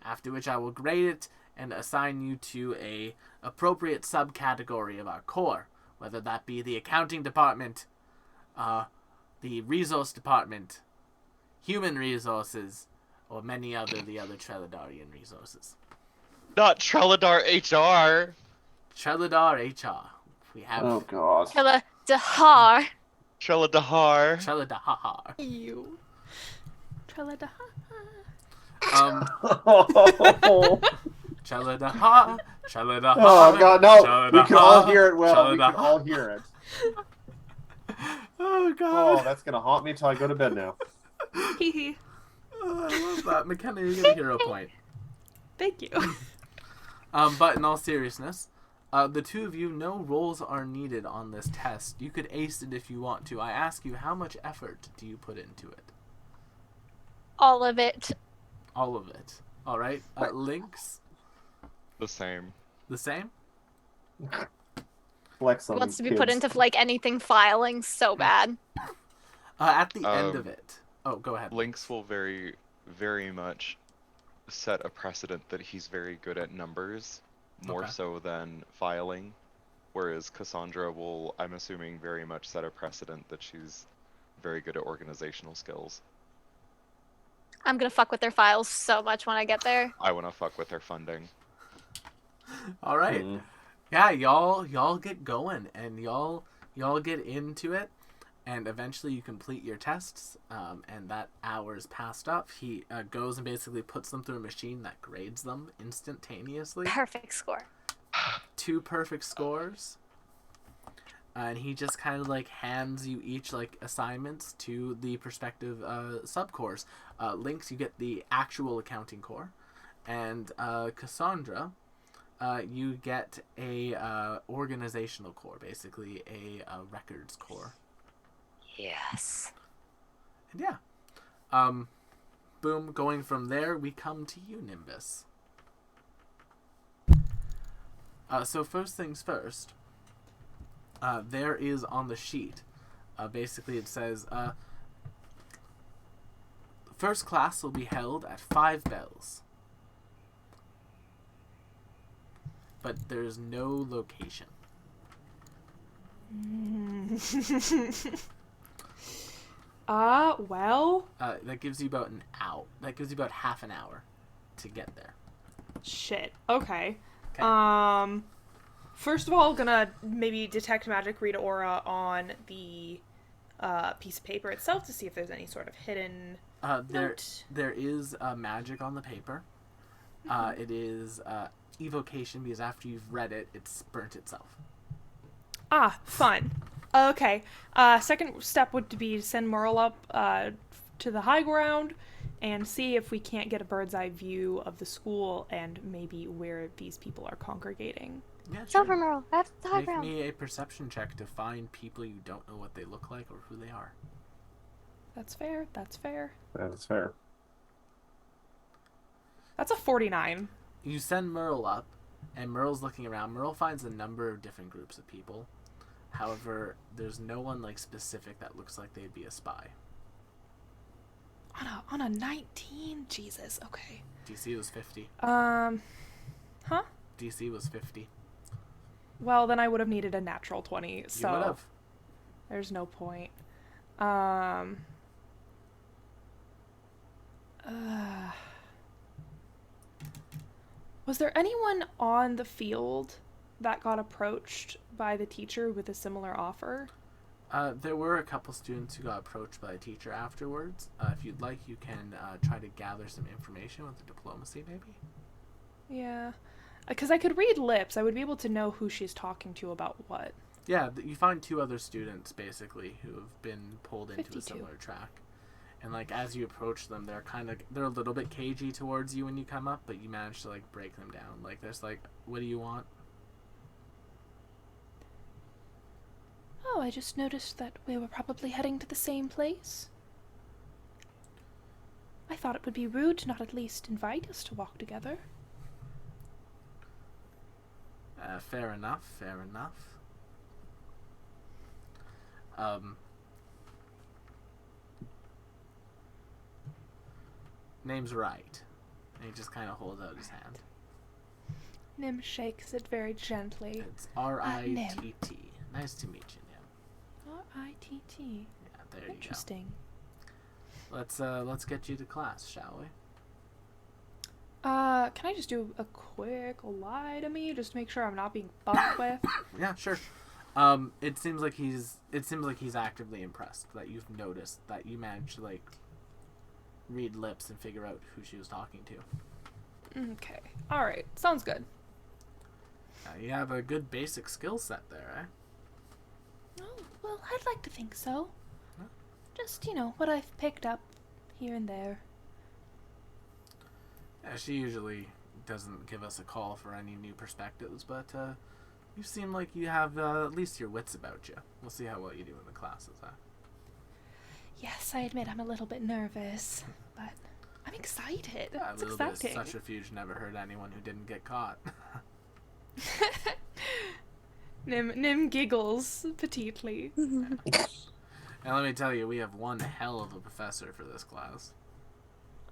After which I will grade it and assign you to a appropriate subcategory of our core, whether that be the accounting department, the resource department, human resources, or many other Treladarian resources. Not Treladar HR. Treladar HR. We have Oh god. Dahar. Treladahar. Treladahar. You. Treladaha. Treladahar. Treladahar. Oh god, no! We can all Treladahar, hear it well. We can Treladahar. all hear it. Oh Oh, god. that's gonna haunt me till I go to bed now. Hee hee. Oh, I love that. McKenna, you get a hero point. Thank you. But in all seriousness, the two of you, no rolls are needed on this test. You could ace it if you want to. I ask you, how much effort do you put into it? All of it. All of it. All right. Lynx, The same. the same. Flex on Wants to these be put kids. into like anything filing so bad. At the end of Um, it. Oh, go ahead. Lynx will very, very much set a precedent that he's very good at numbers, more Okay. so than filing Whereas Cassandra will, I'm assuming, very much set a precedent that she's very good at organizational skills. I'm gonna fuck with their files so much when I get there. I want to fuck with her funding. All right. Yeah, y'all get going, and y'all get into it, and eventually you complete your tests. And that hour's passed up. He goes and basically puts them through a machine that grades them instantaneously. Perfect score. 2 perfect scores. And he just kind of like hands you each like assignments to the prospective subcores. Lynx, you get the actual accounting core, and Cassandra, you get a organizational core, basically a records core. Yes. And yeah, boom. Going from there, we come to you, Nimbus. So first things first. There is on the sheet, basically it says, first class will be held at 5 bells. But there's no location. Well. That gives you about an hour. That gives you about half an hour to get there. Shit. Okay. Okay. First of all, gonna maybe detect magic, read aura on the piece of paper itself to see if there's any sort of hidden note. There is magic on the paper. It is evocation, because after you've read it, it's burnt itself. Ah, fun. Okay. Second step would be to send Merle up to the high ground and see if we can't get a bird's eye view of the school and maybe where these people are congregating. Yeah, It's sure. over, Merle. That's the high Make ground. me a perception check to find people you don't know what they look like or who they are. That's fair. That's fair. That is fair. That's a 49. You send Merle up, and Merle's looking around. Merle finds a number of different groups of people. However, there's no one like specific that looks like they'd be a spy. On a 19? Jesus. Okay. DC was 50. Huh? DC was 50. Well, then I would have needed a natural 20, You would so have. there's no point. Was there anyone on the field that got approached by the teacher with a similar offer? There were a couple students who got approached by a teacher afterwards. If you'd like, you can try to gather some information with the diplomacy, maybe. Yeah. Because I could read lips. I would be able to know who she's talking to about what. Yeah, you find 2 other students, basically, who have been pulled into 52. a similar track. And, like, as you approach them, they're a little bit cagey towards you when you come up, but you manage to, like, break them down. Like, there's, like, what do you want? Oh, I just noticed that we were probably heading to the same place. I thought it would be rude to not at least invite us to walk together. Fair enough, fair enough. Name's Right. And he just kind of holds out his hand. Nim shakes it very gently. It's R-I-T-T. Nice to meet you, Nim. R-I-T-T. Yeah, there you go. Interesting. Let's get you to class, shall we? Can I just do a quick lie to me, just to make sure I'm not being fucked with? Yeah, sure. It seems like he's actively impressed that you've noticed that you managed to like read lips and figure out who she was talking to. Okay. Alright. Sounds good. You have a good basic skill set there, eh? Oh, well, I'd like to think so. Huh? Just, what I've picked up here and there. Yeah, she usually doesn't give us a call for any new perspectives, but you seem like you have at least your wits about you. We'll see how well you do in the classes, huh? Yes, I admit I'm a little bit nervous, but I'm excited. Yeah, It's a little exciting. bit of subterfuge never hurt anyone who didn't get caught. Nim giggles petitely. And let me tell you, we have one hell of a professor for this class.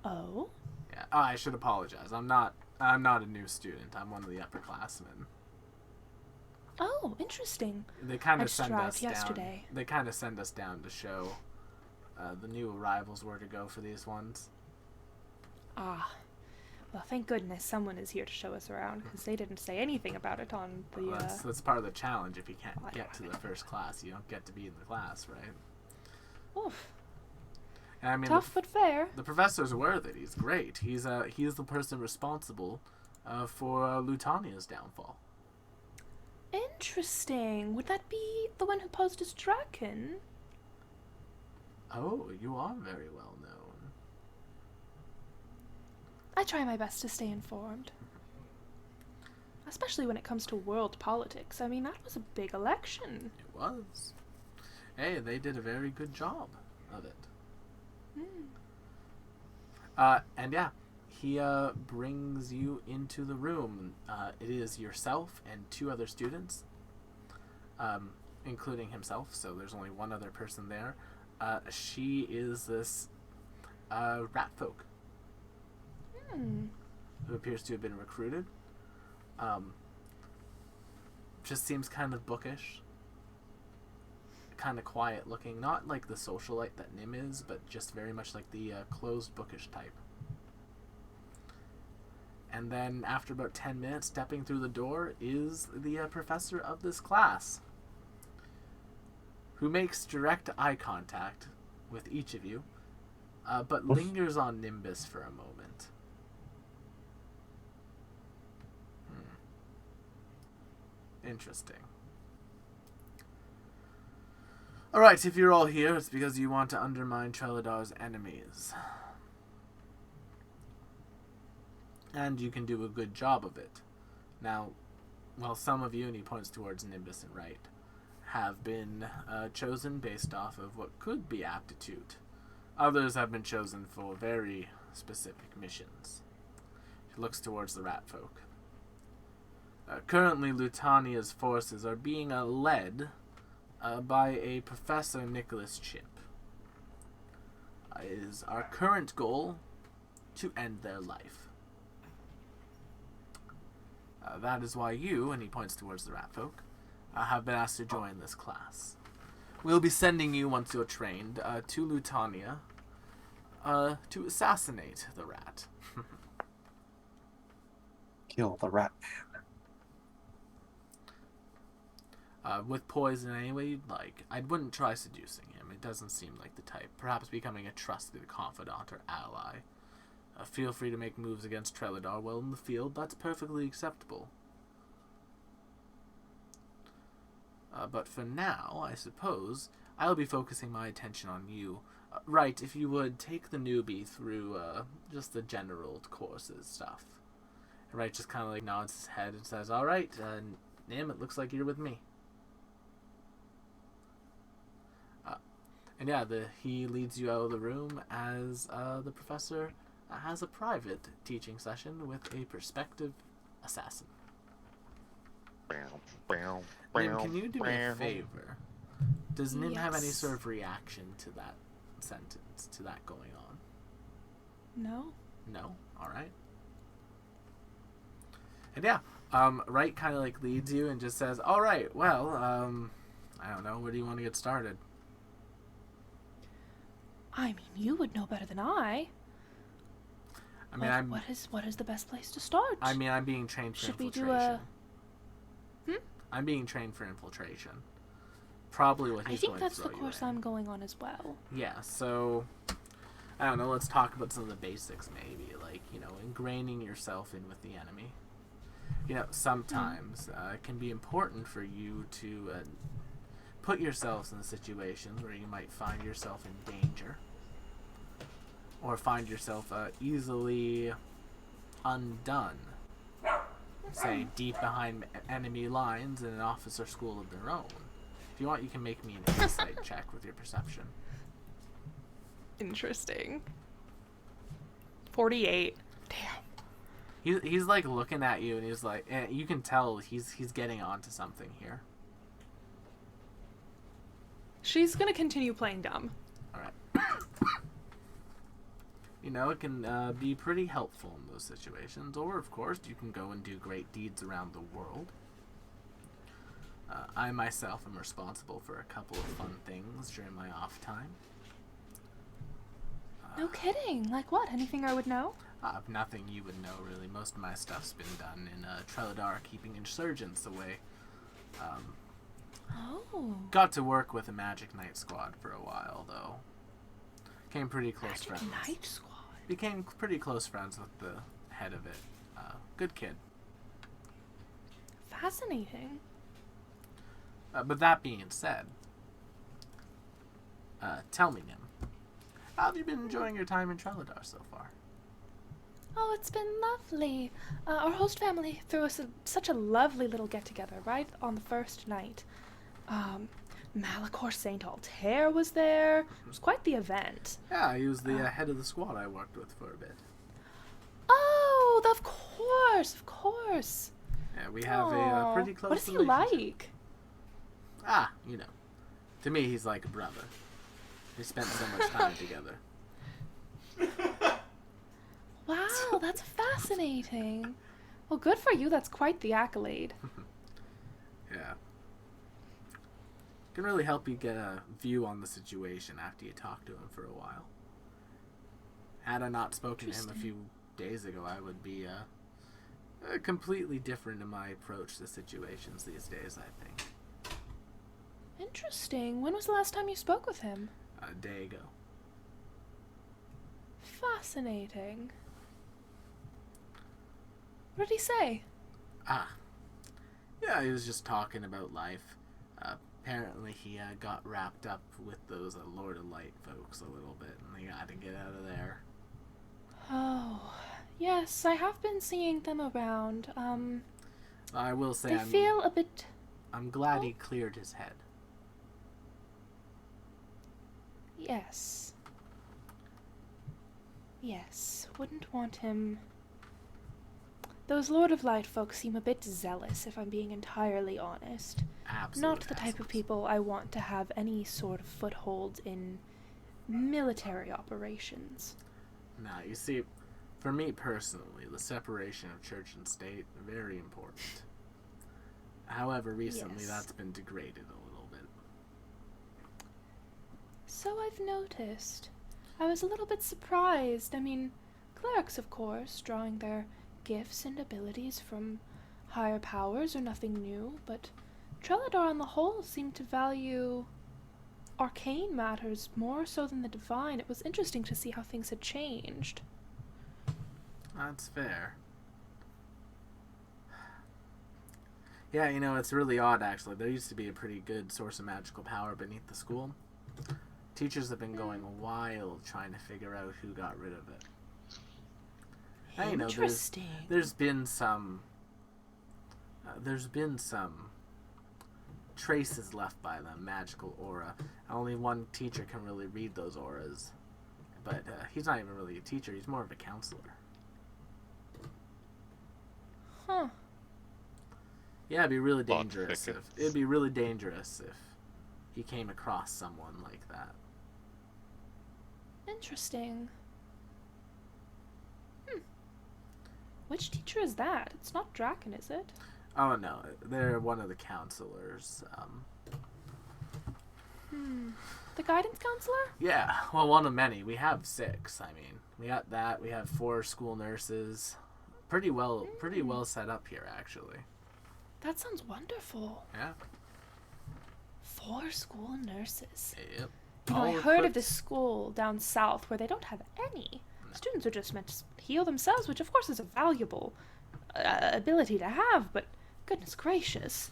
Oh? Yeah. Oh, I should apologize. I'm not a new student. I'm one of the upperclassmen. Oh, interesting. They kind I of just send arrived us yesterday. down. They kind of send us down to show the new arrivals where to go for these ones. Ah. Well, thank goodness someone is here to show us around, because they didn't say anything about it on the, Well, that's part of the challenge. If you can't get to the first class, you don't get to be in the class, right? Oof. And I mean, Tough but fair. the professor's aware that he's great. He's the person responsible for Lutania's downfall. Interesting. Would that be the one who posed as Draken? Oh, you are very well known. I try my best to stay informed. Especially when it comes to world politics. I mean, that was a big election. It was. Hey, they did a very good job of it. And yeah, he brings you into the room. It is yourself and 2 other students, including himself, so there's only one other person there. She is this rat folk who appears to have been recruited. Just seems kind of bookish, kind of quiet looking, not like the socialite that Nim is, but just very much like the closed bookish type. And then after about 10 minutes, stepping through the door is the professor of this class, who makes direct eye contact with each of you, but lingers on Nimbus for a moment. Interesting. Alright, if you're all here, it's because you want to undermine Treladar's enemies. And you can do a good job of it. Now, well, some of you, and he points towards Nimbus and Wright, have been chosen based off of what could be aptitude. Others have been chosen for very specific missions. He looks towards the rat folk. Currently, Lutania's forces are being led by a Professor Nicholas Chip. It is our current goal to end their life. That is why you, and he points towards the rat folk, have been asked to join this class. We'll be sending you, once you're trained, to Lutania to assassinate the rat. Kill the rat man. With poison any way you'd like. I wouldn't try seducing him. It doesn't seem like the type. Perhaps becoming a trusted confidant or ally. Feel free to make moves against Treladar while in the field. That's perfectly acceptable. But for now, I suppose, I'll be focusing my attention on you. Right, if you would, take the newbie through just the general courses stuff. And Wright just kind of like nods his head and says, Alright, Nim, it looks like you're with me. And yeah, he leads you out of the room as the professor has a private teaching session with a prospective assassin. Nim, can you do me a favor? Does Nim have any Yes. sort of reaction to that sentence, to that going on? No? No? Alright. And yeah, Wright kind of like leads you and just says, Alright, well, I don't know, where do you want to get started? I mean, you would know better than I. I mean, What is the best place to start? I'm being trained for Should we infiltration. do a... I'm being trained for infiltration. Probably what I he's think going that's to the throw course you in. I'm going on as well. Yeah, so I don't know, let's talk about some of the basics maybe, like, ingraining yourself in with the enemy. Sometimes it can be important for you to put yourselves in situations where you might find yourself in danger. Or find yourself easily undone. Say, deep behind enemy lines in an officer school of their own. If you want, you can make me an insight check with your perception. Interesting. 48. Damn. He's like looking at you, and he's like, and you can tell he's getting onto something here. She's gonna continue playing dumb. All right. It can be pretty helpful in those situations, or of course, you can go and do great deeds around the world. I myself am responsible for a couple of fun things during my off time. No kidding. Like what? Anything I would know? Nothing you would know, really. Most of my stuff's been done in Trelladar, keeping insurgents away. Oh. Got to work with a Magic Knight squad for a while, though. Became pretty close Magic friends. Knight Squad. Became pretty close friends with the head of it. Good kid. Fascinating. But that being said, tell me, Nim, how have you been enjoying your time in Trelladar so far? Oh, it's been lovely. Our host family threw us such a lovely little get-together right on the first night. Malachor St. Altair was there. It was quite the event. Yeah, he was the head of the squad I worked with for a bit. Oh, of course, of course. Yeah, we have a Aw, pretty close what is he relationship. like? You know. To me, he's like a brother. We spent so much time together. Wow, that's fascinating. Well, good for you. That's quite the accolade. Yeah. Can really help you get a view on the situation after you talk to him for a while. Had I not spoken to him a few days ago, I would be completely different in my approach to situations these days, I think. Interesting. When was the last time you spoke with him? A day ago. Fascinating. What did he say? Yeah, he was just talking about life. Apparently he got wrapped up with those Lord of Light folks a little bit, and he got to get out of there. Oh, yes, I have been seeing them around. I will say They feel a bit... I'm glad he cleared his head. Yes. Yes, wouldn't want him... Those Lord of Light folks seem a bit zealous, if I'm being entirely honest. Absolute Not the type of assholes. people I want to have any sort of foothold in military operations. Now, you see, for me personally, the separation of church and state, very important. However, recently Yes. that's been degraded a little bit. So I've noticed. I was a little bit surprised. I mean, clerics, of course, drawing their gifts and abilities from higher powers are nothing new, but Trelladar on the whole seemed to value arcane matters more so than the divine. It was interesting to see how things had changed. That's fair. Yeah, you know, it's really odd, actually. There used to be a pretty good source of magical power beneath the school. Teachers have been going wild trying to figure out who got rid of it. Now, you know, Interesting. there's been some traces left by the magical aura. Only one teacher can really read those auras. But he's not even really a teacher, he's more of a counselor. Huh. Yeah, it'd be really Plot dangerous if thickens. it'd be really dangerous if he came across someone like that. Interesting. Which teacher is that? It's not Draken, is it? Oh no, they're one of the counselors. The guidance counselor? Yeah, well, one of many. We have 6. I mean, we got that. We have 4 school nurses. Pretty well set up here, actually. That sounds wonderful. Yeah. 4 school nurses. Yep. You know, All I heard of equipped. this school down south where they don't have any. Students are just meant to heal themselves, which of course is a valuable ability to have, but goodness gracious.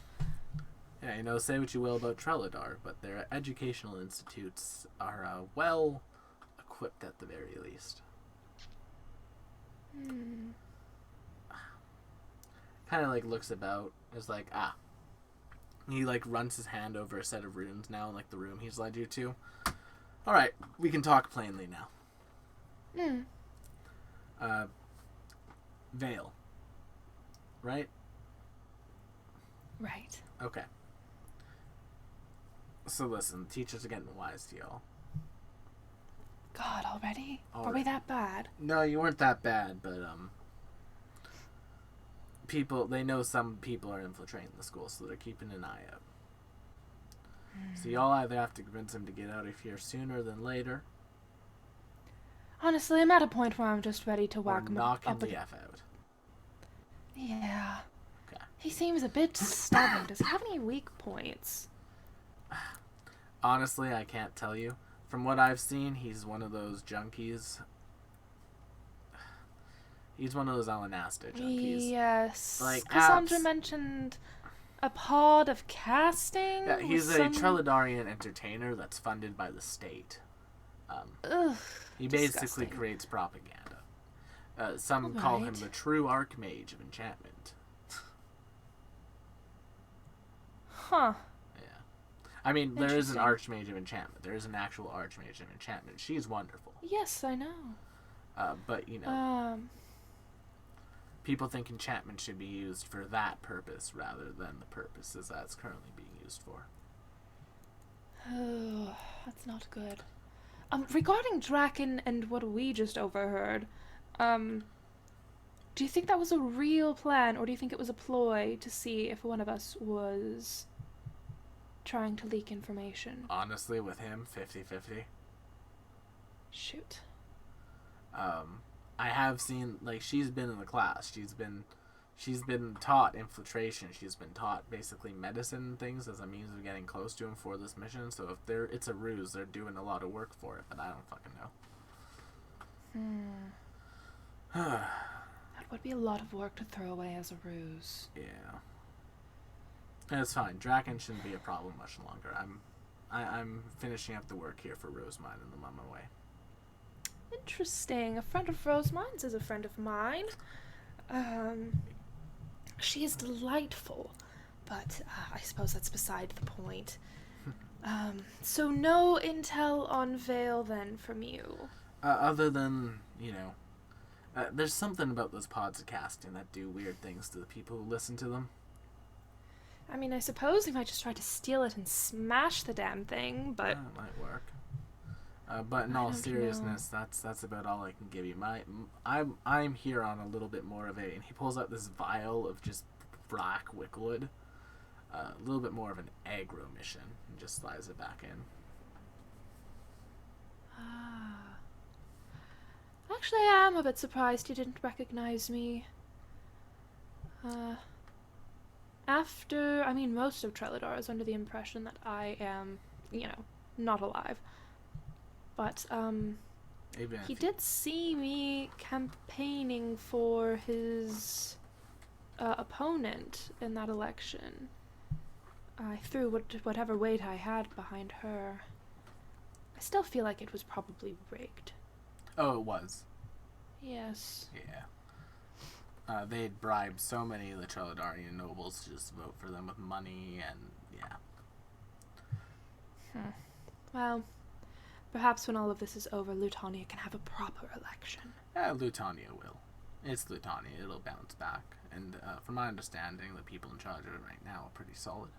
Yeah, you know, say what you will about Trelladar, but their educational institutes are well equipped at the very least. Kind of like looks about, is like, He like runs his hand over a set of runes now in like the room he's led you to. All right, we can talk plainly now. Veil. Right? Right. Okay. So listen, teachers are getting wise to y'all. God, already? Are we Already. that bad? No, you weren't that bad, but they know some people are infiltrating the school, so they're keeping an eye out. So y'all either have to convince him to get out of here sooner than later, Honestly, I'm at a point where I'm just ready to or whack him knock him up. the F out. Yeah. Okay. He seems a bit stubborn. Does he have any weak points? Honestly, I can't tell you. From what I've seen, he's one of those junkies. He's one of those Alanasta junkies. Yes. Like Cassandra apps. mentioned a pod of casting. Yeah, he's with a some... Treladarian entertainer that's funded by the state. Ugh, He basically disgusting. creates propaganda. Some call him Alright. the true Archmage of Enchantment. Huh. Yeah. I mean, there is an Interesting. Archmage of Enchantment. There is an actual Archmage of Enchantment. She's wonderful. Yes, I know. But, you know, Um, people think enchantment should be used for that purpose rather than the purposes that's currently being used for. oh, that's not good. Regarding Draken and what we just overheard, do you think that was a real plan, or do you think it was a ploy to see if one of us was trying to leak information? Honestly, with him, 50-50. Shoot. I have seen, like, she's been in the class. She's been taught infiltration. She's been taught basically medicine and things as a means of getting close to him for this mission. So if it's a ruse, they're doing a lot of work for it, but I don't fucking know. That would be a lot of work to throw away as a ruse. Yeah. And it's fine. Draken shouldn't be a problem much longer. I'm finishing up the work here for Rosemine and I'm on my way. Interesting. A friend of Rosemine's is a friend of mine. She is delightful, but I suppose that's beside the point. So no intel on Vale then from you? Other than, you know, there's something about those pods of casting that do weird things to the people who listen to them. I mean, I suppose we might just try to steal it and smash the damn thing, but... That might work. But in I all don't seriousness, that's about all I can give you. I'm here on a little bit more of and he pulls out this vial of just black wickwood, a little bit more of an aggro mission, and just slides it back in. Actually, I am a bit surprised you didn't recognize me. Most of Treladar is under the impression that I am, not alive. But, Even he if did see me campaigning for his opponent in that election. I threw whatever weight I had behind her. I still feel like it was probably rigged. Oh, it was. Yes. Yeah. They'd bribed so many of the Treladarian nobles to just vote for them with money, and yeah. Well, perhaps when all of this is over, Lutania can have a proper election. Lutania will. It's Lutania. It'll bounce back. And from my understanding, the people in charge of it right now are pretty solid.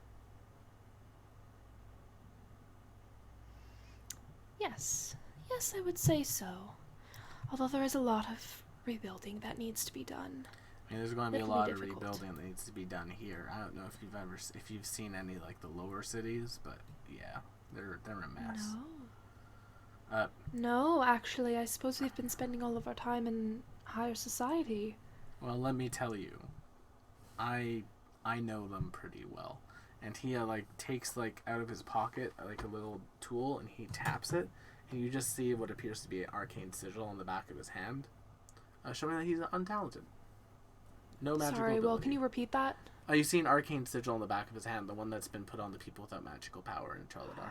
Yes, I would say so. Although there is a lot of rebuilding that needs to be done. I mean, there's going to be a It'll be lot of difficult. rebuilding that needs to be done here. I don't know if you've seen any like the lower cities, but yeah, they're a mess. No. No, actually, I suppose we've been spending all of our time in higher society. Well, let me tell you, I know them pretty well. And he takes out of his pocket a little tool and he taps it, and you just see what appears to be an arcane sigil on the back of his hand, showing that he's untalented. No magical Sorry, ability. Will, can you repeat that? You see an arcane sigil on the back of his hand, the one that's been put on the people without magical power in Treladar.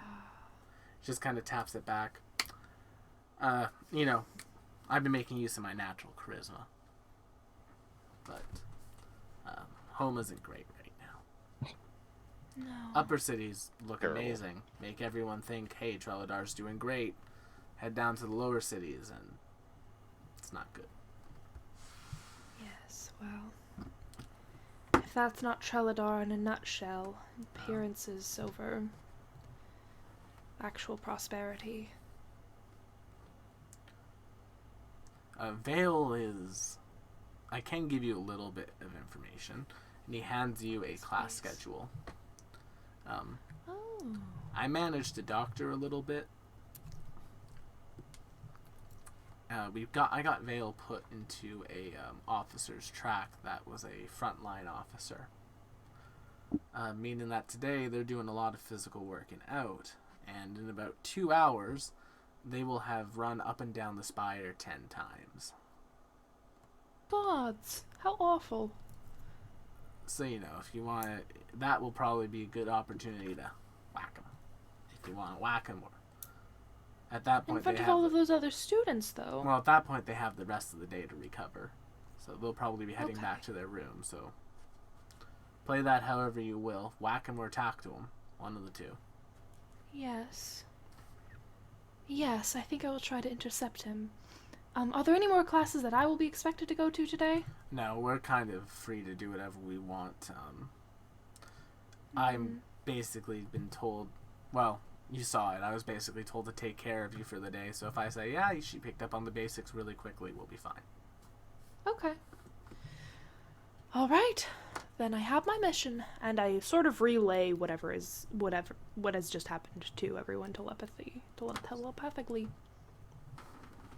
Just kind of taps it back. I've been making use of my natural charisma. But home isn't great right now. No. Upper cities look Terrible. amazing. Make everyone think, hey, Treladar's doing great. Head down to the lower cities, and it's not good. Yes, well. If that's not Treladar in a nutshell, appearances over actual prosperity. Vale is I can give you a little bit of information. And he hands you a class schedule. Oh. I managed to doctor a little bit. I got Vale put into a officer's track that was a frontline officer. Meaning that today they're doing a lot of physical working out, and in about 2 hours, they will have run up and down the spire 10 times. Gods, how awful. So, if you want to, that will probably be a good opportunity to whack them. If you want to whack them, or at that point In front they of have all of those other students, though. well, at that point they have the rest of the day to recover, so they'll probably be heading Okay. back to their room. So play that however you will. Whack him or talk to him. One of the two. Yes. Yes, I think I will try to intercept him. Are there any more classes that I will be expected to go to today? No, we're kind of free to do whatever we want. I'm basically been told, well, you saw it. I was basically told to take care of you for the day. So if I say, yeah, she picked up on the basics really quickly, we'll be fine. Okay. All right. Then I have my mission, and I sort of relay what has just happened to everyone telepathically.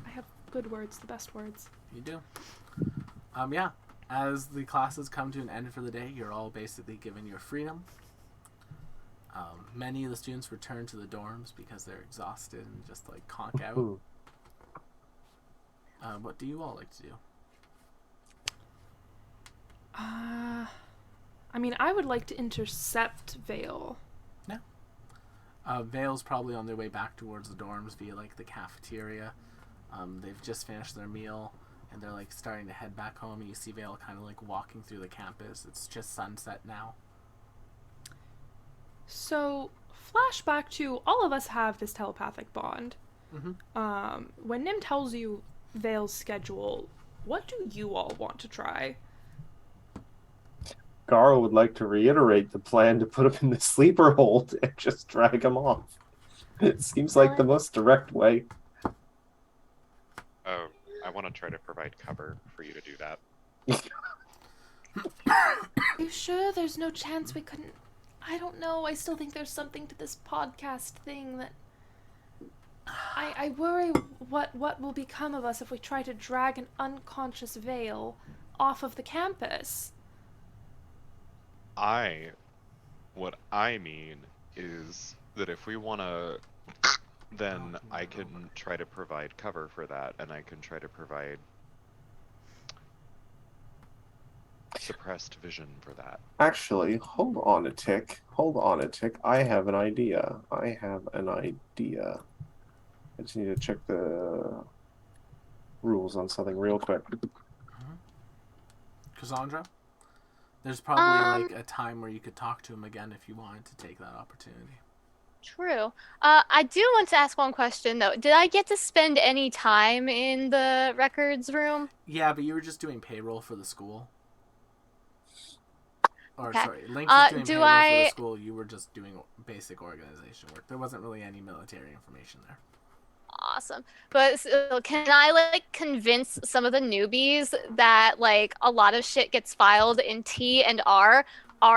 I have good words, the best words. You do. Yeah. As the classes come to an end for the day, you're all basically given your freedom. Many of the students return to the dorms because they're exhausted and just like conk out. Ooh. What do you all like to do? I mean, I would like to intercept Vale. Vale's probably on their way back towards the dorms via like the cafeteria. They've just finished their meal and they're like starting to head back home, and you see Vale kind of like walking through the campus. It's just sunset now. So, flashback to all of us have this telepathic bond. Mm-hmm. When Nim tells you Vale's schedule, what do you all want to try? Garo would like to reiterate the plan to put him in the sleeper hold and just drag him off. It seems like the most direct way. Oh, I want to try to provide cover for you to do that. Are you sure there's no chance we couldn't... I don't know, I still think there's something to this podcast thing that... I worry what will become of us if we try to drag an unconscious Vale off of the campus. What I mean is that if we want to, then I can try to provide cover for that, and I can try to provide suppressed vision for that. Actually, hold on a tick. I have an idea. I just need to check the rules on something real quick. Cassandra? There's probably like a time where you could talk to him again if you wanted to take that opportunity. True. I do want to ask one question though. Did I get to spend any time in the records room? Yeah, but you were just doing payroll for the school. Or Okay. sorry, Link was doing do payroll for I- the school. You were just doing basic organization work. There wasn't really any military information there. Awesome. But so can I like convince some of the newbies that like a lot of shit gets filed in T and R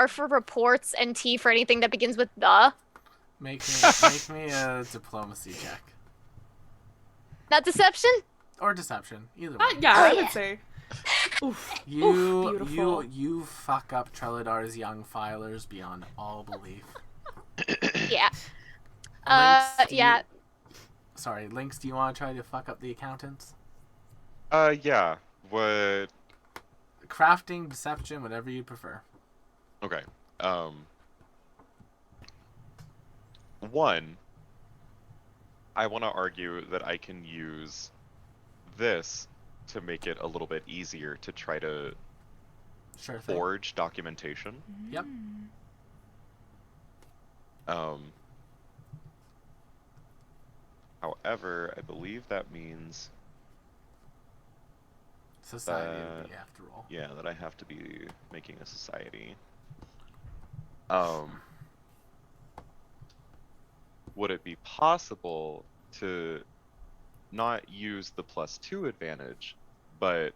for reports and T for anything that begins with the? Make me a diplomacy check Not deception? or deception, either way. Yeah, Oh, I yeah. would say. Oof. You beautiful. you fuck up Trelidar's young filers beyond all belief. Yeah. Lynx, do you- Yeah. Sorry, Lynx, do you want to try to fuck up the accountants? Yeah. What? Crafting, deception, whatever you prefer. Okay. One, I want to argue that I can use this to make it a little bit easier to try to Sure thing. forge documentation. Yep. However, I believe that means Society would be after all. yeah, that I have to be making a society. Would it be possible to not use the +2 advantage, but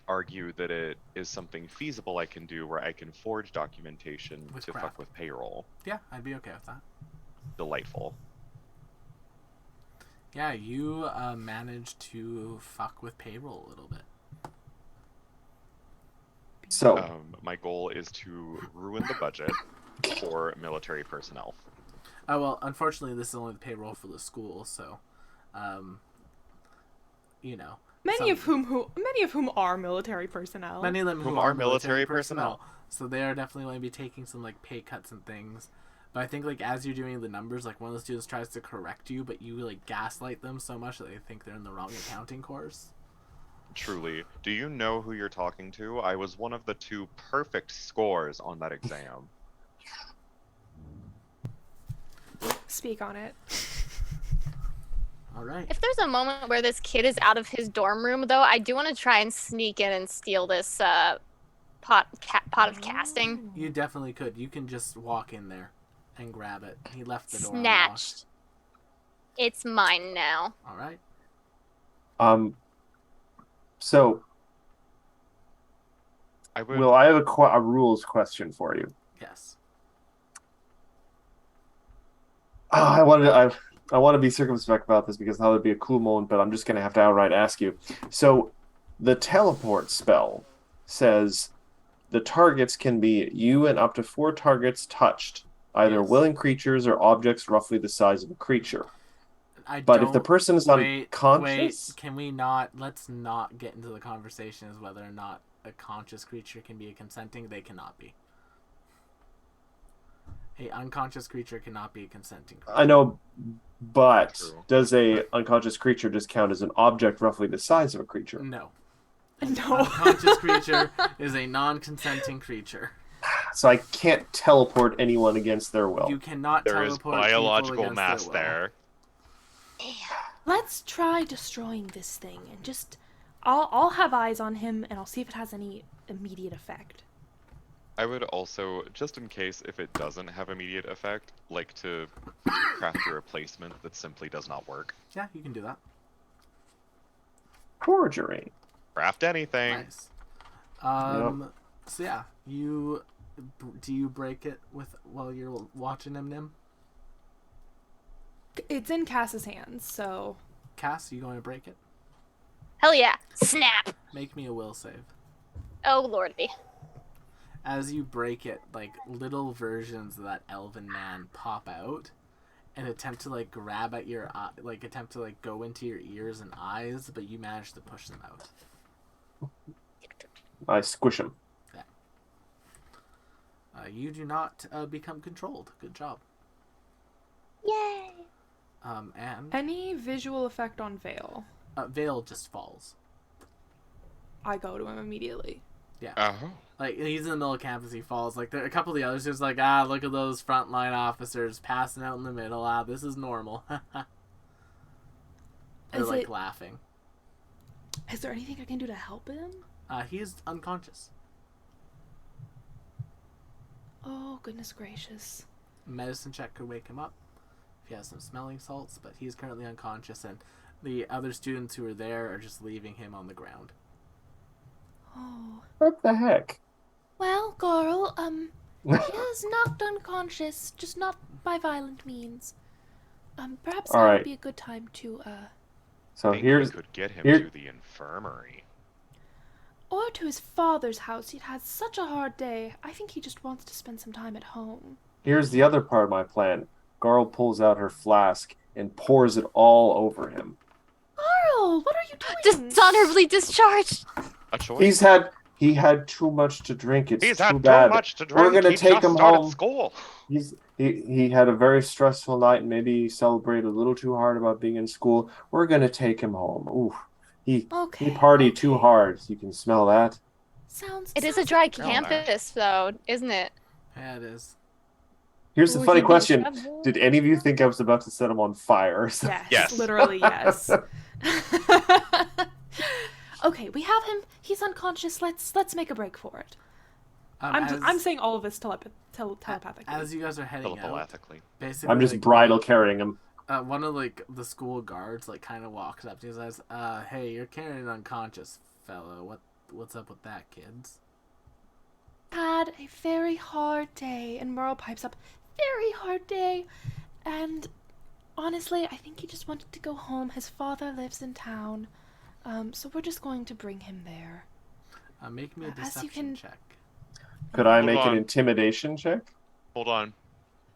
argue that it is something feasible I can do where I can forge documentation With to crap. fuck with payroll. Yeah, I'd be okay with that. Delightful. Yeah, you managed to fuck with payroll a little bit. So, My goal is to ruin the budget for military personnel. Oh, well, unfortunately, this is only the payroll for the school, so, you know. Many of whom are military personnel. Many of them Whom who are are military military personnel. personnel. So they are definitely going to be taking some, like, pay cuts and things. But I think, like, as you're doing the numbers, like, one of the students tries to correct you, but you, like, gaslight them so much that they think they're in the wrong accounting course. Truly. Do you know who you're talking to? I was one of the 2 perfect scores on that exam. Speak on it. All right. If there's a moment where this kid is out of his dorm room, though, I do want to try and sneak in and steal this pot of casting. You definitely could. You can just walk in there and grab it. He left the door Snatched. It's mine now. unlocked. All right. So, I would. Will, I have a rules question for you. Yes. I want to be circumspect about this because I thought it'd be a cool moment, but I'm just gonna have to outright ask you. So, the teleport spell says the targets can be you and up to 4 targets touched, either Yes. willing creatures or objects roughly the size of a creature. I But don't... if the person is unconscious, Wait, can we not... Let's not get into the conversation as whether or not a conscious creature can be a consenting. They cannot be. A unconscious creature cannot be a consenting creature. I know, but True. does a unconscious creature just count as an object roughly the size of a creature? No. No. Unconscious creature is a non-consenting creature. So I can't teleport anyone against their will. You cannot There is teleport people biological against mass their will. there. Let's try destroying this thing and just I'll have eyes on him and I'll see if it has any immediate effect. I would also, just in case if it doesn't have immediate effect, like to craft a replacement that simply does not work. Yeah, you can do that. Forgery. Craft anything. Nice. So yeah, do you break it while you're watching him, Nim? It's in Cass's hands, so Cass, you going to break it? Hell yeah. Snap. Make me a will save. Oh, lordy. As you break it, like little versions of that elven man pop out and attempt to like grab at your attempt to like go into your ears and eyes, but you manage to push them out. I squish him. You do not become controlled. Good job. Yay. And any visual effect on Vale, Vale just falls. I go to him immediately. Yeah. Oh. Like, he's in the middle of campus, he falls. Like, there a couple of the others just like, look at those frontline officers passing out in the middle. This is normal. They're, Is like, it- laughing. Is there anything I can do to help him? He is unconscious. Oh, goodness gracious. Medicine check could wake him up if he has some smelling salts, but he's currently unconscious, and the other students who are there are just leaving him on the ground. Oh. What the heck? Well, Garl, he is knocked unconscious, just not by violent means. Perhaps All now right. would be a good time to, So Think here's we could get him here- to the infirmary. or to his father's house. He'd had such a hard day. I think he just wants to spend some time at home. here's the other part of my plan. Garl pulls out her flask and pours it all over him. Garl, what are you doing? Dishonorably discharged. A choice. He had too much to drink. It's He's too had too bad. much to We're drink. gonna He take just him started home. school. He had a very stressful night and maybe he celebrated a little too hard about being in school. We're gonna take him home. Ooh, he Okay. partied too hard. You can smell that. Sounds. It is a sounds dry like campus, though, isn't it? Yeah, it is. Here's the Ooh, funny he did question: trouble. did any of you think I was about to set him on fire? or something? Yes, Yes. literally yes. Okay, we have him. He's unconscious. Let's make a break for it. I'm saying all of this telepathically. As you guys are heading out, Telepathically. basically, I'm just like, bridal carrying him. one of like the school guards like kind of walks up to you and says, "Hey, you're carrying an unconscious fellow. what's up with that, kids? Had a very hard day, and Merle pipes up, very hard day, and honestly, I think he just wanted to go home. His father lives in town, so we're just going to bring him there. Make me a As you deception can- check. Could I Hold make on. an intimidation check? Hold on.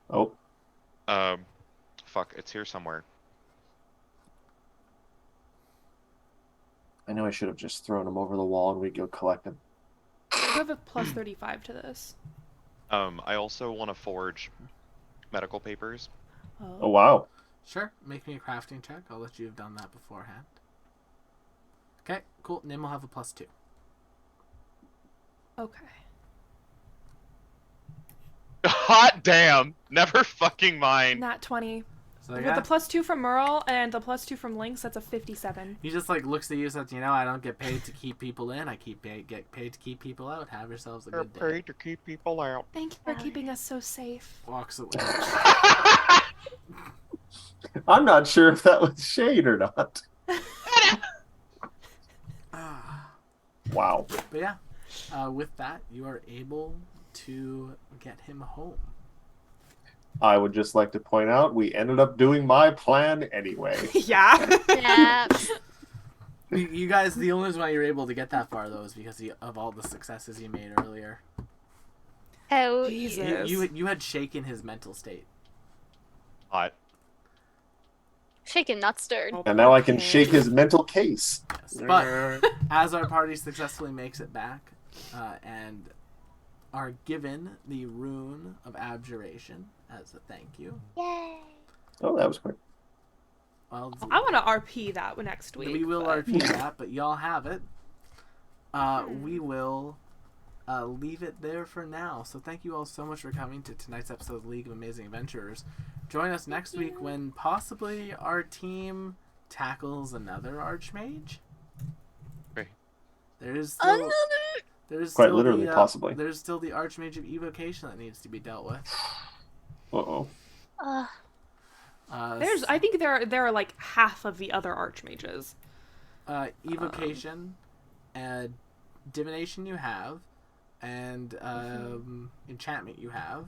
Oh, Fuck, it's here somewhere. I know I should have just thrown him over the wall and we go collect him. You have a plus 35 to this. I also want to forge medical papers. Oh, wow. Sure, make me a crafting check. I'll let you have done that beforehand. Okay, cool. Nim will have a +2. Okay. Hot damn! Never fucking mind. Nat 20. So With yeah, the +2 from Merle and the +2 from Lynx, that's a 57. he just like looks at you and says, I don't get paid to keep people in. I get paid to keep people out. Have yourselves a They're good day. paid to keep people out. Thank you for keeping us so safe. Walks away. I'm not sure if that was shade or not. Wow. But yeah, with that, you are able to get him home. I would just like to point out we ended up doing my plan anyway. Yeah. Yeah. You guys, the only reason why you're able to get that far though is because of all the successes you made earlier. Oh, Jesus. You had shaken his mental state. Hot. shaken, not stirred. Oh, And now I can okay. shake his mental case. Yes. But as our party successfully makes it back and are given the rune of abjuration as a thank you, Yay. Oh, that was quick. well, I want to RP that next week. we will but- RP that, but y'all have it. We will leave it there for now. So thank you all so much for coming to tonight's episode of League of Amazing Adventurers. Join us next week when possibly our team tackles another Archmage. Right. There is still, Another. there's Quite still literally, the, possibly. There's still the Archmage of Evocation that needs to be dealt with. Uh-oh. I think there are like half of the other archmages. Evocation, divination you have, and enchantment you have.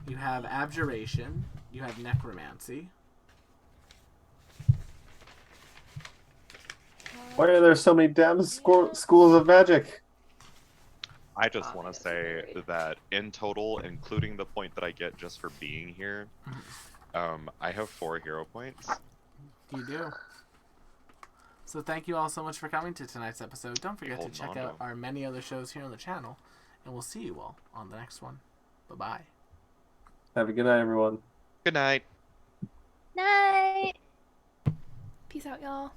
You have abjuration. You have necromancy. Why are there so many damn schools of magic? I just want to say that in total, including the point that I get just for being here, I have 4 hero points. You do. So thank you all so much for coming to tonight's episode. Don't forget to Holding check on out to 'em. our many other shows here on the channel, and we'll see you all on the next one. Bye-bye. Have a good night, everyone. Good night. Night. Peace out, y'all.